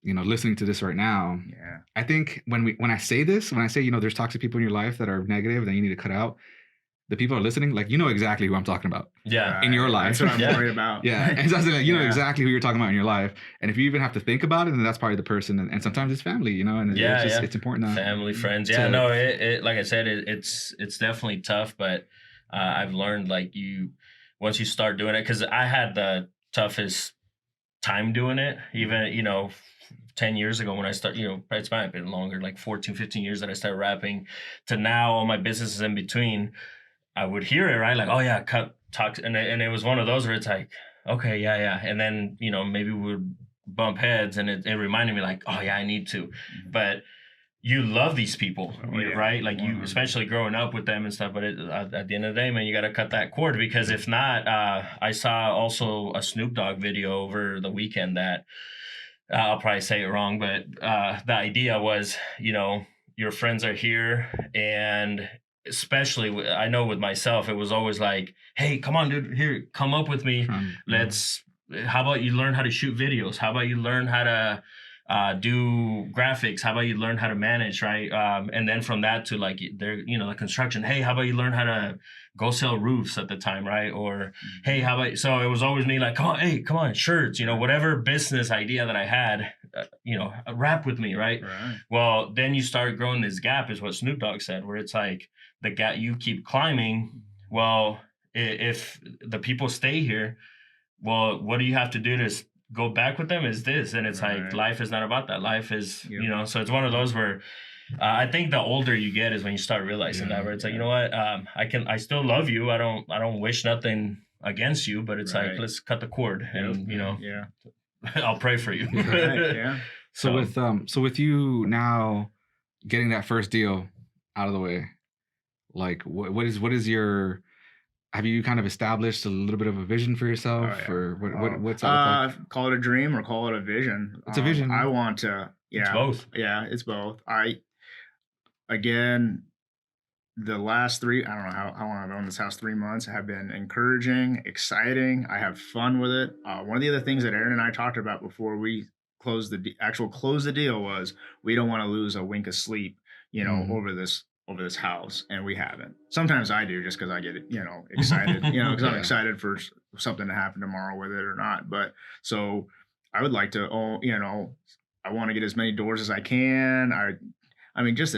Speaker 4: listening to this right now, I think when I say there's toxic people in your life that are negative that you need to cut out, the people are listening, like, exactly who I'm talking about.
Speaker 5: Yeah.
Speaker 4: In your life.
Speaker 1: That's what I'm worried about.
Speaker 4: Yeah. And so know exactly who you're talking about in your life. And if you even have to think about it, then that's probably the person. And sometimes it's family, and it's important.
Speaker 5: Family, friends. Yeah, no, it like I said, it's definitely tough, but I've learned like once you start doing it, because I had the toughest time doing it, even, 10 years ago when I started, it's might have been longer, like 14, 15 years that I started rapping to now, all my businesses in between. I would hear it, right? Like, oh yeah, talk, and it was one of those where it's like, okay, yeah. And then, maybe we would bump heads, and it reminded me like, oh yeah, I need to. But you love these people, right? Like you, especially growing up with them and stuff. But at the end of the day, man, you got to cut that cord, because if not, I saw also a Snoop Dogg video over the weekend that I'll probably say it wrong, but the idea was, your friends are here, and especially I know with myself, it was always like, hey, come on, dude, here, come up with me. How about you learn how to shoot videos? How about you learn how to do graphics. How about you learn how to manage, right? And then from that to like the construction. Hey, how about you learn how to go sell roofs at the time, right? Or hey, how about so it was always me like, come on, shirts, whatever business idea that I had, rap with me, right? Well, then you start growing this gap, is what Snoop Dogg said, where it's like the gap you keep climbing. Well, if the people stay here, well, what do you have to do to go back with them is this. And it's like, life is not about that. Life is, so it's one of those where I think the older you get is when you start realizing that, where it's like, you know what, I still love you. I don't wish nothing against you, but it's like, let's cut the cord and, I'll pray for you.
Speaker 4: So with you now getting that first deal out of the way, like what is your, have you kind of established a little bit of a vision for yourself, or what's that look like?
Speaker 1: Call it a dream or call it a vision.
Speaker 4: It's a vision.
Speaker 1: I want to. Yeah,
Speaker 5: it's both.
Speaker 1: Yeah, it's both. Again, the last I don't know how long I've owned this house, 3 months, have been encouraging, exciting. I have fun with it. One of the other things that Aaron and I talked about before we closed the deal was we don't want to lose a wink of sleep, over this house, and we haven't. Sometimes I do, just because I get excited, because I'm excited for something to happen tomorrow, whether it or not. But so I would like to, I want to get as many doors as I can. I mean, just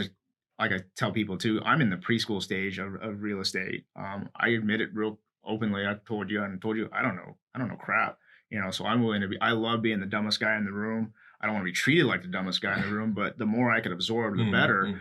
Speaker 1: like I tell people too, I'm in the preschool stage of real estate. I admit it real openly. I've told you, I don't know crap, so I'm willing to be, I love being the dumbest guy in the room. I don't want to be treated like the dumbest guy in the room, but the more I could absorb, the better.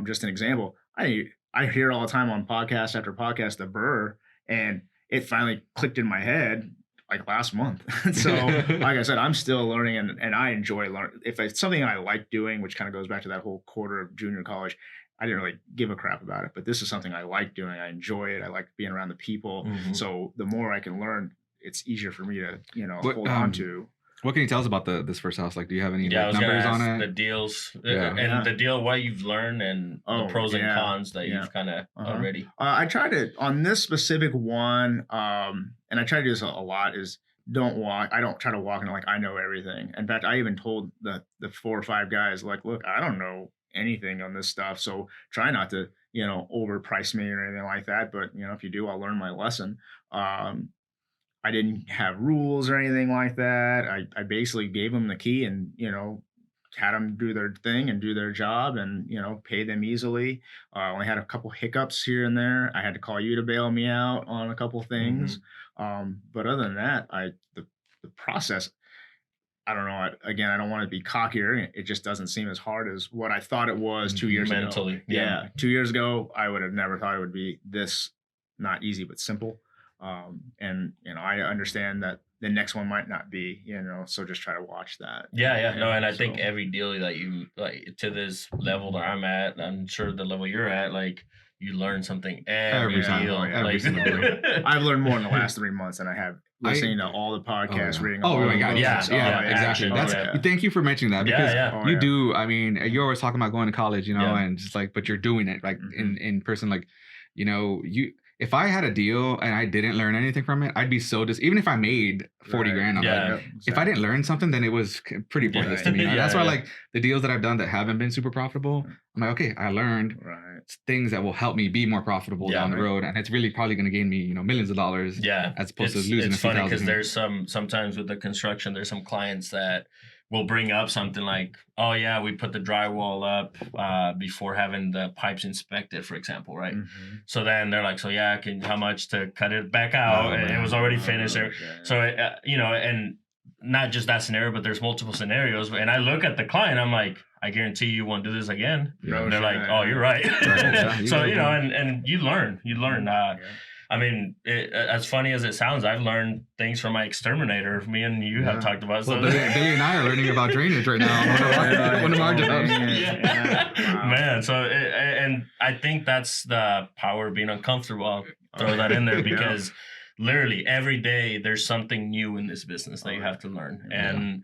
Speaker 1: Just an example, I hear all the time on podcast after podcast, the Burr, and it finally clicked in my head like last month. So like I said, I'm still learning, and I enjoy learning. If it's something I like doing, which kind of goes back to that whole quarter of junior college, I didn't really give a crap about it, but this is something I like doing. I enjoy it. I like being around the people. So the more I can learn, it's easier for me to, hold on to.
Speaker 4: What can you tell us about this first house? Like, do you have any numbers on it?
Speaker 5: The deals, the deal, what you've learned, and the pros and cons that you've kind of already.
Speaker 1: I try to, on this specific one, and I try to do this a lot, is I don't try to walk in like I know everything. In fact, I even told the 4 or 5 guys, like, look, I don't know anything on this stuff, so try not to, overprice me or anything like that. But, if you do, I'll learn my lesson. I didn't have rules or anything like that. I basically gave them the key and, had them do their thing and do their job and, pay them easily. I only had a couple hiccups here and there. I had to call you to bail me out on a couple things. But other than that, the process, I don't know. Again, I don't want to be cockier. It just doesn't seem as hard as what I thought it was 2 years ago.
Speaker 5: Mentally.
Speaker 1: Yeah. 2 years ago, I would have never thought it would be this, not easy, but simple. And I understand that the next one might not be, so just try to watch that.
Speaker 5: And I think every deal that you like to this level that I'm at, I'm sure the level you're at, like you learn something every deal.
Speaker 4: Every single deal.
Speaker 1: I've learned more in the last 3 months than I have listening to all the podcasts, reading.
Speaker 4: Oh my God! Exactly. Thank you for mentioning that, because you do. I mean, you're always talking about going to college, and just like, but you're doing it like in person, like, If I had a deal and I didn't learn anything from it, I'd be so even if I made 40 grand on that. Exactly. If I didn't learn something, then it was pretty pointless to me. That's why, like, the deals that I've done that haven't been super profitable, I'm like, okay, I learned things that will help me be more profitable down the road, and it's really probably going to gain me, millions of dollars. As opposed to losing.
Speaker 5: It's funny because there's sometimes with the construction, there's some clients that will bring up something like, oh yeah, we put the drywall up before having the pipes inspected, for example, right? So then they're like, so yeah, how much to cut it back out? And it was already finished. So, and not just that scenario, but there's multiple scenarios. And I look at the client, I'm like, I guarantee you won't do this again. And they're like, oh, you're right. So, and you learn. I mean, as funny as it sounds, I've learned things from my exterminator. Me and you have talked about.
Speaker 4: Well, Billy and I are learning about drainage right now. One of our jobs.
Speaker 5: Man, so and I think that's the power of being uncomfortable. I'll throw that in there because literally every day there's something new in this business that you have to learn. And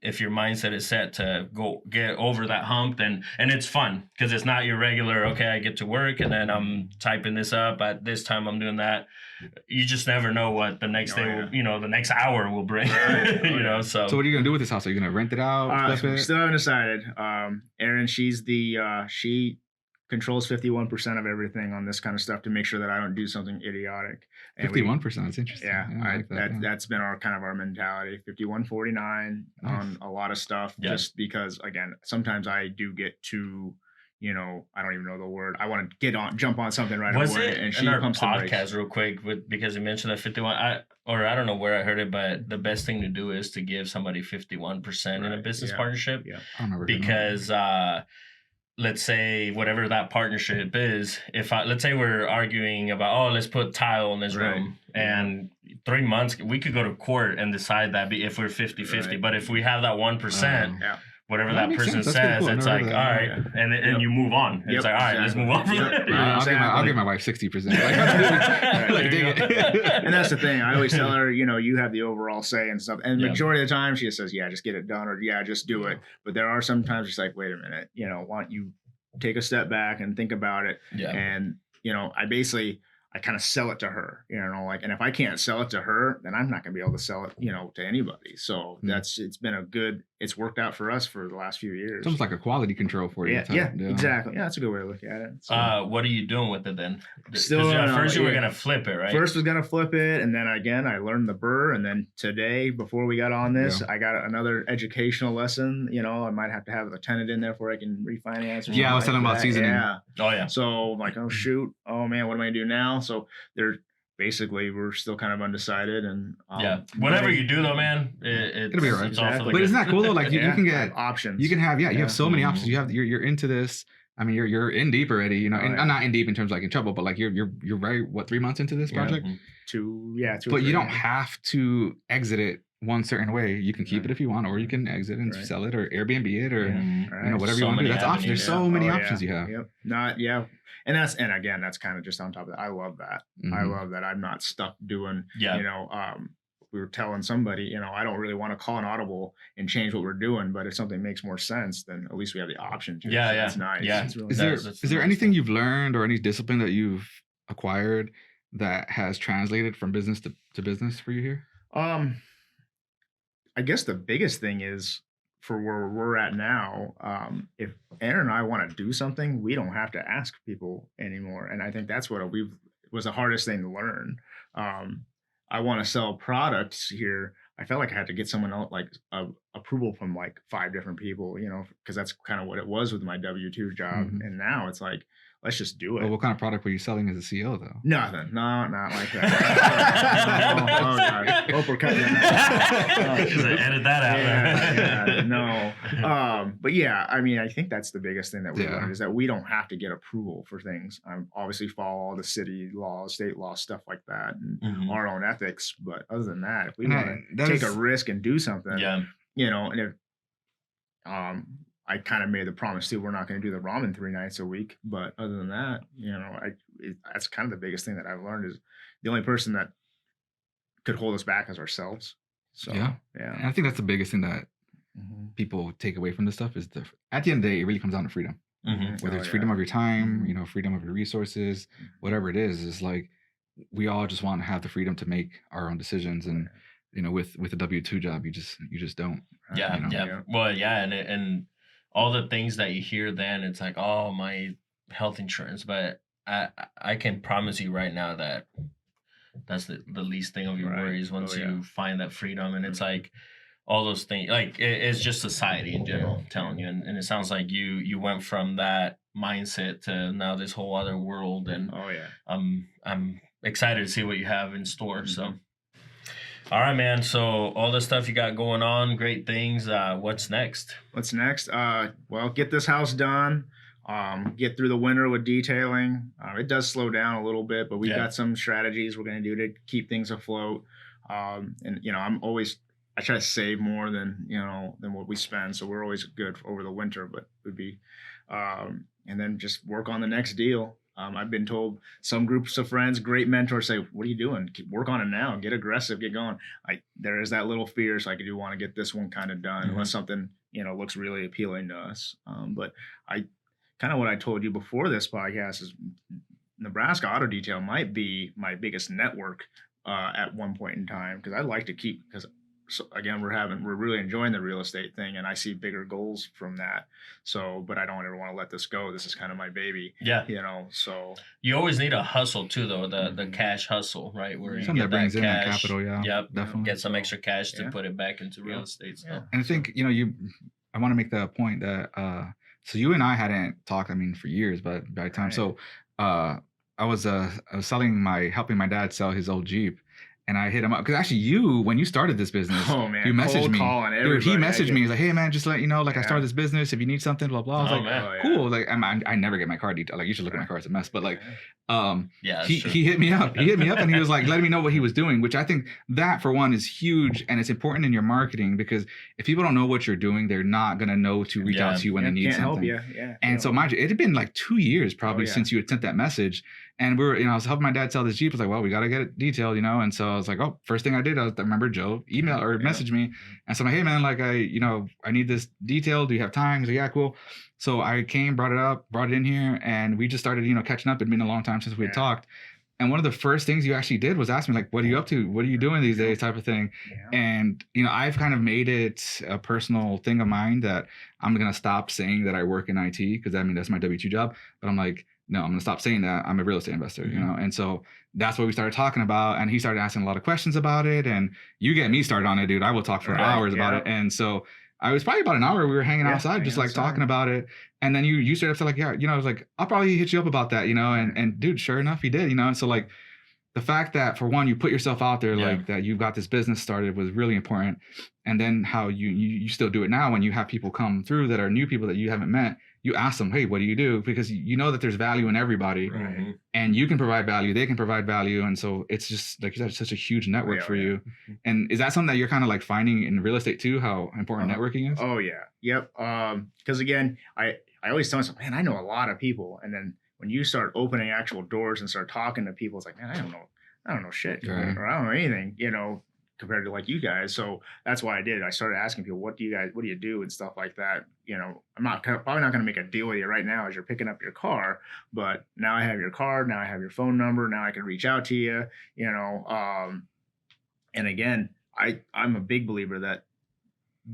Speaker 5: if your mindset is set to go get over that hump, then and it's fun because it's not your regular. Okay, I get to work and then I'm typing this up at this time. I'm doing that. You just never know what the next day will, the next hour will bring. So
Speaker 4: what are you gonna do with this house? Are you gonna rent it out? Flip it?
Speaker 1: Still haven't decided. Erin, she's she controls 51% of everything on this kind of stuff to make sure that I don't do something idiotic.
Speaker 4: 51%. That's interesting.
Speaker 1: Yeah, that's been our mentality. 51-49 on a lot of stuff, just because again, sometimes I do get too, I don't even know the word. I want to jump on something right away.
Speaker 5: Was it
Speaker 1: and
Speaker 5: in our podcast real quick because you mentioned that 51? I don't know where I heard it, but the best thing to do is to give somebody 51% in a business partnership.
Speaker 1: Yeah,
Speaker 4: I remember
Speaker 5: because let's say whatever that partnership is, let's say we're arguing about, let's put tile in this room, and 3 months, we could go to court and decide that if we're 50-50. But if we have that 1%, whatever that person says, it's like, all right, and you move on. It's like, all right, let's move on.
Speaker 4: I'll give my wife 60%.
Speaker 1: And that's the thing. I always tell her, you have the overall say and stuff. And the majority of the time, she just says, just get it done, or just do it. But there are some times she's like, wait a minute, why don't you take a step back and think about it?
Speaker 5: Yeah.
Speaker 1: And I kind of sell it to her, and if I can't sell it to her, then I'm not going to be able to sell it, to anybody. So it's worked out for us for the last few years.
Speaker 4: It's almost like a quality control for you.
Speaker 1: Yeah, exactly. Yeah, that's a good way to look at it. So,
Speaker 5: what are you doing with it then?
Speaker 1: Still,
Speaker 5: at first you were going to flip it, right?
Speaker 1: First was going to flip it. And then again, I learned the burr. And then today, before we got on this, I got another educational lesson. I might have to have a tenant in there before I can refinance.
Speaker 4: I was telling about seasoning.
Speaker 1: Yeah.
Speaker 5: Oh, yeah.
Speaker 1: So I'm like, oh, shoot. Oh, man, what am I going to do now? So we're still kind of undecided. And
Speaker 5: whatever you do though, man, it'll
Speaker 4: be all right. Exactly. But isn't that cool though? Like you can get
Speaker 1: options.
Speaker 4: You can have you have so many options. You're into this. I mean, you're in deep already. I'm not in deep in terms of like in trouble, but like you're very 3 months into this project.
Speaker 1: 2.
Speaker 4: But you don't have to exit it one certain way. You can keep it if you want, or you can exit and sell it, or Airbnb it, or whatever you want to do. That's options. There's so many options you have.
Speaker 1: Yep. And again, that's kind of just on top of that. I love that. I love that I'm not stuck doing, we were telling somebody, I don't really want to call an audible and change what we're doing, but if something makes more sense, then at least we have the option to.
Speaker 5: Yeah,
Speaker 1: so it's nice.
Speaker 5: Yeah.
Speaker 1: It's really
Speaker 4: is there anything you've learned or any discipline that you've acquired that has translated from business to business for you here?
Speaker 1: I guess the biggest thing is, for where we're at now, if Aaron and I want to do something, we don't have to ask people anymore. And I think that's what was the hardest thing to learn. I want to sell products here. I felt like I had to get someone else, like approval from like 5 different people, because that's kind of what it was with my W-2 job. And now it's like, let's just do it.
Speaker 4: Well, what kind of product were you selling as a CEO, though?
Speaker 1: Nothing. No, not like that. God. Hope we're cutting that.
Speaker 5: Edit that out.
Speaker 1: No. But yeah, I mean, I think that's the biggest thing that we learned is that we don't have to get approval for things. Obviously, follow all the city laws, state laws, stuff like that, and our own ethics. But other than that, if we want to take a risk and do something, and if I kind of made the promise too, we're not going to do the ramen 3 nights a week. But other than that, that's kind of the biggest thing that I've learned is the only person that could hold us back is ourselves. So, yeah.
Speaker 4: And I think that's the biggest thing that people take away from this stuff is at the end of the day, it really comes down to freedom. Whether it's freedom of your time, freedom of your resources, whatever it is like we all just want to have the freedom to make our own decisions. And, with a W-2 job, you just don't.
Speaker 5: Yeah. Well, yeah. And all the things that you hear then, it's like, oh, my health insurance. But I can promise you right now that that's the least thing of your worries once you find that freedom. And it's like all those things, like it's just society in general telling you. And it sounds like you went from that mindset to now this whole other world. And I'm excited to see what you have in store. So. All right, man. So all the stuff you got going on, great things. What's next?
Speaker 1: Well, get this house done. Get through the winter with detailing. It does slow down a little bit, but we've got some strategies we're going to do to keep things afloat. And I try to save more than what we spend, so we're always good over the winter. But it would be, and then just work on the next deal. I've been told some groups of friends, great mentors say, what are you doing? Work on it now. Get aggressive. Get going. There is that little fear. So I do want to get this one kind of done unless something, looks really appealing to us. But I kind of what I told you before this podcast is Nebraska Auto Detail might be my biggest network at one point in time, because I'd like to keep, because again, we're really enjoying the real estate thing, and I see bigger goals from that. So, but I don't ever want to let this go. This is kind of my baby.
Speaker 5: Yeah.
Speaker 1: So
Speaker 5: you always need a hustle too, though, the cash hustle, right? Where you
Speaker 4: something
Speaker 5: get
Speaker 4: that brings in that
Speaker 5: cash.
Speaker 4: capital. Yeah.
Speaker 5: Yep.
Speaker 4: Definitely.
Speaker 5: Get some extra cash to put it back into real estate. So.
Speaker 1: Yeah.
Speaker 4: And I think, I want to make the point that, so you and I hadn't talked, for years, but by the time, so, I was helping my dad sell his old Jeep. And I hit him up because actually when you started this business, you messaged me. Dude, he messaged me. He's like, hey man, just let you know, I started this business. If you need something, blah, blah. I was like, cool. Like I never get my car detailed. Like you should look at my car. It's a mess. But he hit me up. He hit me up and he was like, letting me know what he was doing, which I think that for one is huge. And it's important in your marketing, because if people don't know what you're doing, they're not going to know to reach out to you when they need something.
Speaker 1: Help you. Yeah.
Speaker 4: And so mind you, it had been like 2 years probably since you had sent that message. And we were, I was helping my dad sell this Jeep. I was like, well, we got to get it detailed, And so I was like, oh, first thing I did, I remember Joe email or message me. And so I'm like, hey man, I need this detailed. Do you have time? He's like, yeah, cool. So I came, brought it in here, and we just started, catching up. It'd been a long time since we had talked. And one of the first things you actually did was ask me, what are you up to? What are you doing these days, type of thing. Yeah. And, I've kind of made it a personal thing of mine that I'm going to stop saying that I work in IT, because that's my W-2 job. But I'm like, no, I'm going to stop saying that. I'm a real estate investor, And so that's what we started talking about. And he started asking a lot of questions about it. And you get me started on it, dude. I will talk for hours about it. And so I was probably about an hour. We were hanging outside, just talking about it. And then you started to I was like, I'll probably hit you up about that, and dude, sure enough, he did, And so the fact that for one, you put yourself out there, that you've got this business started was really important. And then how you still do it now when you have people come through that are new people that you haven't met. You ask them, hey, what do you do? Because you know that there's value in everybody, and you can provide value, they can provide value. And so it's just like you said, such a huge network for you. And is that something that you're kind of finding in real estate too, how important networking is?
Speaker 1: Oh yeah. Yep. Because again, I always tell myself, man, I know a lot of people. And then when you start opening actual doors and start talking to people, it's like, man, I don't know shit, or I don't know anything, compared to you guys. So that's why I did. I started asking people, what do you do and stuff like that. I'm probably not going to make a deal with you right now as you're picking up your car, but now I have your card, now I have your phone number, now I can reach out to you, and again, I'm a big believer that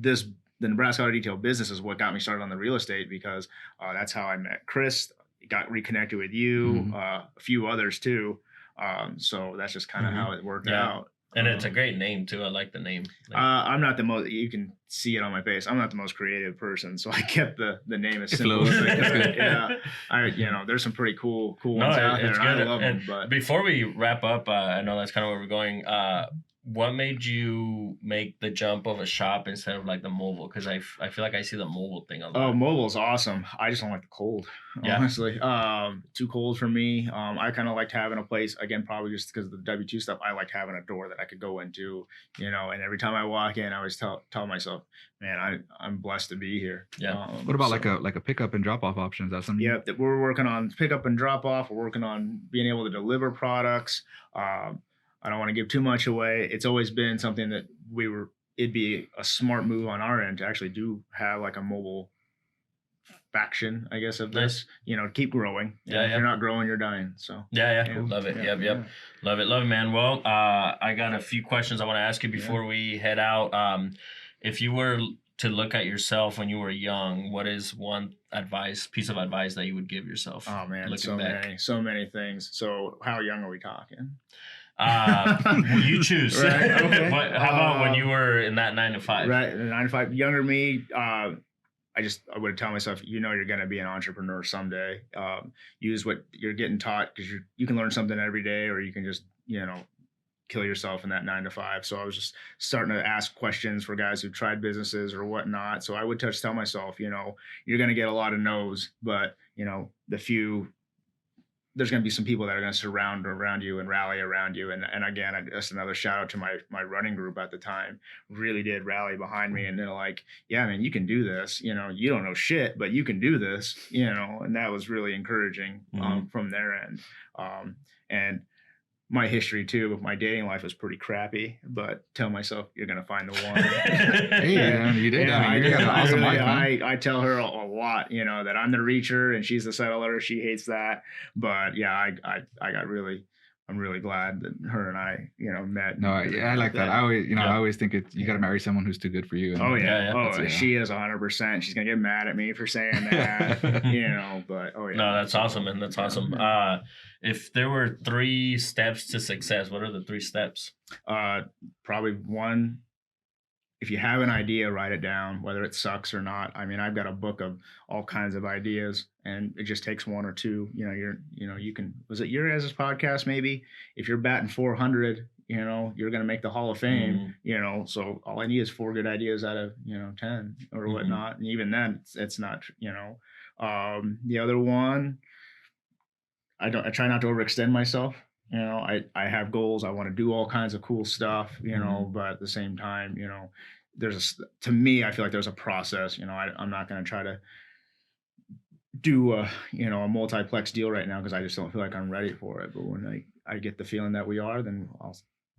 Speaker 1: the Nebraska Auto Detail business is what got me started on the real estate, because that's how I met Chris, got reconnected with you, a few others too. So that's just kind of how it worked out.
Speaker 5: And it's a great name too. I like the name.
Speaker 1: I'm not the most. You can see it on my face. I'm not the most creative person, so I kept the name as simple as I could. Yeah, there's some pretty cool ones out there.
Speaker 5: Good.
Speaker 1: I love them. But
Speaker 5: before we wrap up, I know that's kind of where we're going. What made you make the jump of a shop instead of the mobile? Because I feel like I see the mobile thing a lot.
Speaker 1: Oh, mobile's awesome. I just don't like the cold, honestly. Too cold for me. I kind of liked having a place, again, probably just because of the W-2 stuff. I liked having a door that I could go into, and every time I walk in, I always tell myself, man, I'm blessed to be here.
Speaker 5: Yeah.
Speaker 4: What about like a pickup and drop off option? Is that something?
Speaker 1: Yeah, we're working on pickup and drop off. We're working on being able to deliver products. I don't want to give too much away. It's always been something that it'd be a smart move on our end to actually do have a mobile faction, I guess, of this, keep growing. If you're not growing, you're dying. So
Speaker 5: Cool. Love it. Yep. Love it, man. Well, I got a few questions I want to ask you before we head out. If you were to look at yourself when you were young, what is one piece of advice that you would give yourself?
Speaker 1: Oh man, so many things. So how young are we talking?
Speaker 5: You choose.
Speaker 1: Right. Okay.
Speaker 5: But how about when you were in that 9 to 5?
Speaker 1: Right, 9 to 5. Younger me, I would tell myself, you're going to be an entrepreneur someday. Use what you're getting taught, because you can learn something every day, or you can just kill yourself in that 9 to 5. So I was just starting to ask questions for guys who tried businesses or whatnot. So I would tell myself, you're going to get a lot of no's, but the few there's going to be some people that are going to surround around you and rally around you. And again, just another shout out to my running group at the time, really did rally behind me. And they're like, yeah, man, you can do this. You know, you don't know shit, but you can do this, you know, and that was really encouraging from their end. And my history too of my dating life was pretty crappy, but tell myself you're gonna find the one.
Speaker 4: Hey, you did.
Speaker 1: Yeah,
Speaker 4: I mean, you got an awesome life, man.
Speaker 1: I tell her a lot, you know, that I'm the reacher and she's the settler. She hates that, but yeah, I'm really glad that her and I, you know, met.
Speaker 4: No, I like that. I always, I always think you got to marry someone who's too good for you. And,
Speaker 1: she is 100%. She's gonna get mad at me for saying that, you know. But
Speaker 5: no, that's awesome, man. That's awesome. If there were 3 steps to success, what are the 3 steps?
Speaker 1: Probably one. If you have an idea, write it down, whether it sucks or not. I mean, I've got a book of all kinds of ideas, and it just takes 1 or 2. You know, you can. Was it your guys' podcast? Maybe if you're batting 400, you know, you're going to make the Hall of Fame. You know, so all I need is 4 good ideas out of 10 or whatnot, and even then, it's not. You know, the other one, I try not to overextend myself. You know, I have goals. I want to do all kinds of cool stuff, you know, but at the same time, you know, to me, I feel like there's a process. You know, I'm not going to try to do a multiplex deal right now because I just don't feel like I'm ready for it. But when I get the feeling that we are, then I'll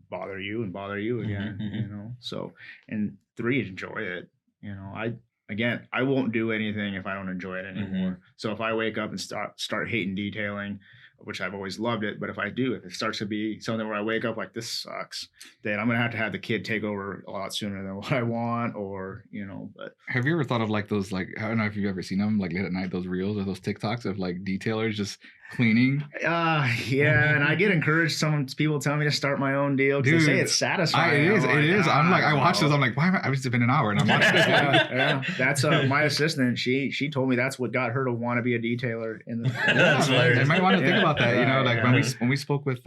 Speaker 1: bother you again, you know. So, and 3, enjoy it. You know, I won't do anything if I don't enjoy it anymore. So if I wake up and start hating detailing, which I've always loved it, but if it starts to be something where I wake up like this sucks, then I'm gonna have the kid take over a lot sooner than what I want, or you know. But
Speaker 4: have you ever thought of like those, like, I don't know if you've ever seen them, like late at night, those reels or those TikToks of like detailers just cleaning?
Speaker 1: Yeah, and I get encouraged. People tell me to start my own deal because they say it's satisfying.
Speaker 4: It is. I'm like, I watch those. I'm like, why am I? It's been an hour and I'm watching this.
Speaker 1: Yeah. That's my assistant. She told me that's what got her to want to be a detailer.
Speaker 4: They might want to think about that. You know, like when we spoke with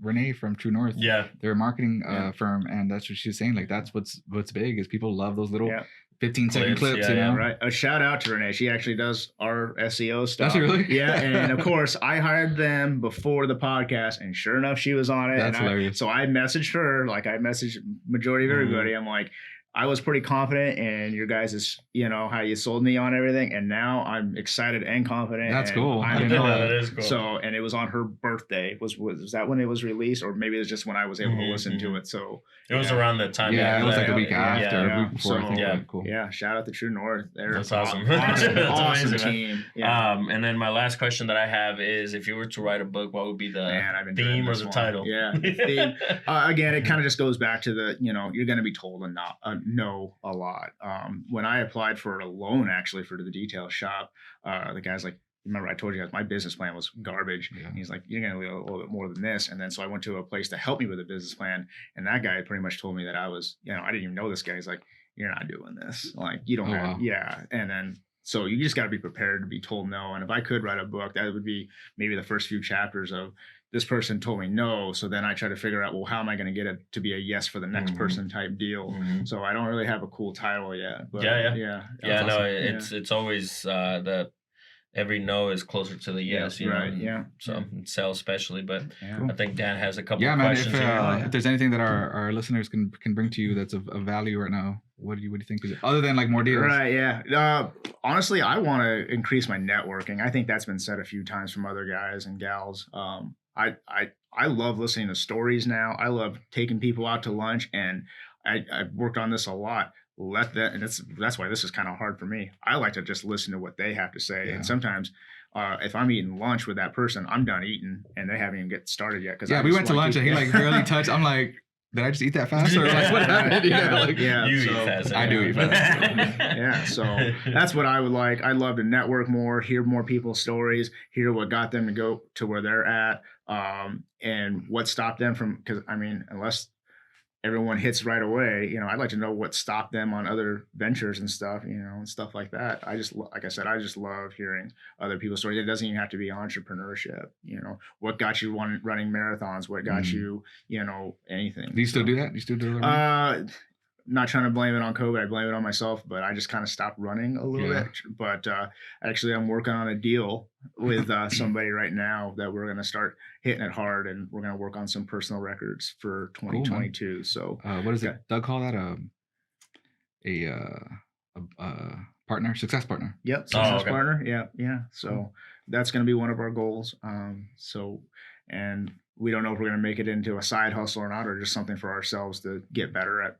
Speaker 4: Renee from True North.
Speaker 5: Yeah,
Speaker 4: they're a marketing firm, and that's what she's saying. Like that's what's big is people love those little 15-second clips, you know?
Speaker 1: Right. A shout out to Renee. She actually does our SEO stuff.
Speaker 4: Does she really?
Speaker 1: Yeah. And of course, I hired them before the podcast, and sure enough, she was on it.
Speaker 4: That's hilarious.
Speaker 1: So I messaged her, like I messaged majority of everybody. I'm like, I was pretty confident in your guys' how you sold me on everything, and now I'm excited and confident.
Speaker 4: That's cool.
Speaker 5: I know that is cool.
Speaker 1: So, and it was on her birthday. Was that when it was released, or maybe it was just when I was able to listen to it? So
Speaker 5: it was around that time.
Speaker 4: Yeah, it was like the week after, week before.
Speaker 1: So,
Speaker 4: cool.
Speaker 1: Yeah, shout out to True North.
Speaker 5: That's awesome.
Speaker 1: Awesome
Speaker 5: amazing,
Speaker 1: team. Yeah.
Speaker 5: And then my last question that I have is, if you were to write a book, what would be the theme or the title?
Speaker 1: Yeah, theme. Again, it kind of just goes back to the you're going to be told no a lot. When I applied for a loan, actually, for the detail shop, the guy's like, remember I told you guys my business plan was garbage. Yeah. He's like, you're going to need a little bit more than this. And then so I went to a place to help me with a business plan. And that guy pretty much told me that I was, I didn't even know this guy. He's like, you're not doing this. Like, you don't have, And then, so you just got to be prepared to be told no. And if I could write a book, that would be maybe the first few chapters of, this person told me no, so then I try to figure out, well, how am I going to get it to be a yes for the next person type deal? So I don't really have a cool title yet. But
Speaker 5: yeah. It's always that every no is closer to the yes.
Speaker 1: Right.
Speaker 5: Know?
Speaker 1: Yeah.
Speaker 5: So sales especially, but I think Dan has a couple of
Speaker 4: man,
Speaker 5: questions.
Speaker 4: If there's anything that our listeners can bring to you that's of value right now, what do you think? Other than like more deals?
Speaker 1: Right. Yeah. Honestly, I want to increase my networking. I think that's been said a few times from other guys and gals. I love listening to stories now. I love taking people out to lunch, and I've worked on this a lot. And that's why this is kind of hard for me. I like to just listen to what they have to say. And sometimes if I'm eating lunch with that person, I'm done eating and they haven't even get started yet.
Speaker 4: Cause we went to lunch and he like barely touched. I'm like, did I just eat that fast? Or like what happened?
Speaker 5: You eat fast.
Speaker 4: I do eat fast.
Speaker 1: Yeah. So that's what I would like. I'd love to network more, hear more people's stories, hear what got them to go to where they're at. And what stopped them from, because I mean, unless everyone hits right away, I'd like to know what stopped them on other ventures and stuff, and stuff like that. Like I said, I just love hearing other people's stories. It doesn't even have to be entrepreneurship, what got you running marathons, what got you, anything.
Speaker 4: Do you still do that? Do you still do that?
Speaker 1: not trying to blame it on COVID. I blame it on myself, but I just kind of stopped running a little
Speaker 4: Yeah.
Speaker 1: bit. But actually, I'm working on a deal with somebody right now that we're going to start hitting it hard, and we're going to work on some personal records for 2022. So
Speaker 4: What is it?
Speaker 1: Okay.
Speaker 4: Doug call that a partner, success partner.
Speaker 1: Yep, success
Speaker 5: okay.
Speaker 1: partner. Yeah. So that's going to be one of our goals. And we don't know if we're going to make it into a side hustle or not, or just something for ourselves to get better at.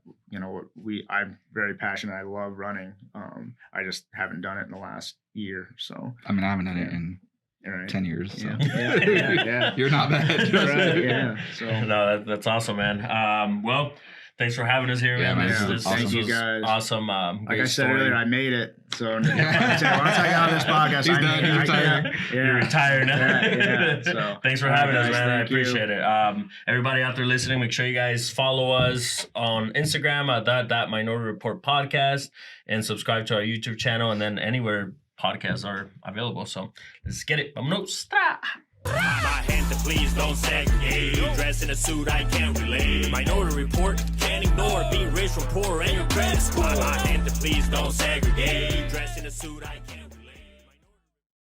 Speaker 1: I'm very passionate. I love running. I just haven't done it in the last year. So
Speaker 4: I mean, I haven't done it
Speaker 1: Yeah.
Speaker 4: in
Speaker 1: Right.
Speaker 4: 10 years. So.
Speaker 1: Yeah.
Speaker 4: You're not bad. trust me.
Speaker 1: Right, yeah. So
Speaker 5: No, that's awesome, man. Well, thanks for having us here,
Speaker 4: Yeah,
Speaker 5: man.
Speaker 4: man.
Speaker 5: This
Speaker 4: Thank
Speaker 1: you
Speaker 5: was
Speaker 1: guys.
Speaker 5: awesome.
Speaker 1: like
Speaker 5: Great
Speaker 1: I said
Speaker 5: story.
Speaker 1: earlier, I made it. So once I got on this podcast,
Speaker 4: He's done. He's retired.
Speaker 5: You're retired now.
Speaker 1: Yeah. So
Speaker 5: thanks for having us,
Speaker 1: guys,
Speaker 5: man. I
Speaker 1: thank you.
Speaker 5: appreciate it. Everybody out there listening, make sure you guys follow us on Instagram at that Minority Report podcast, and subscribe to our YouTube channel, and then anywhere podcasts are available. So let's get it. Vámonos.
Speaker 2: My hand to please don't segregate. Dressed in a suit, I can't relate. Minority Report, can't ignore being raised from poor and your credit score. My hand to please don't segregate. Dressed in a suit, I can't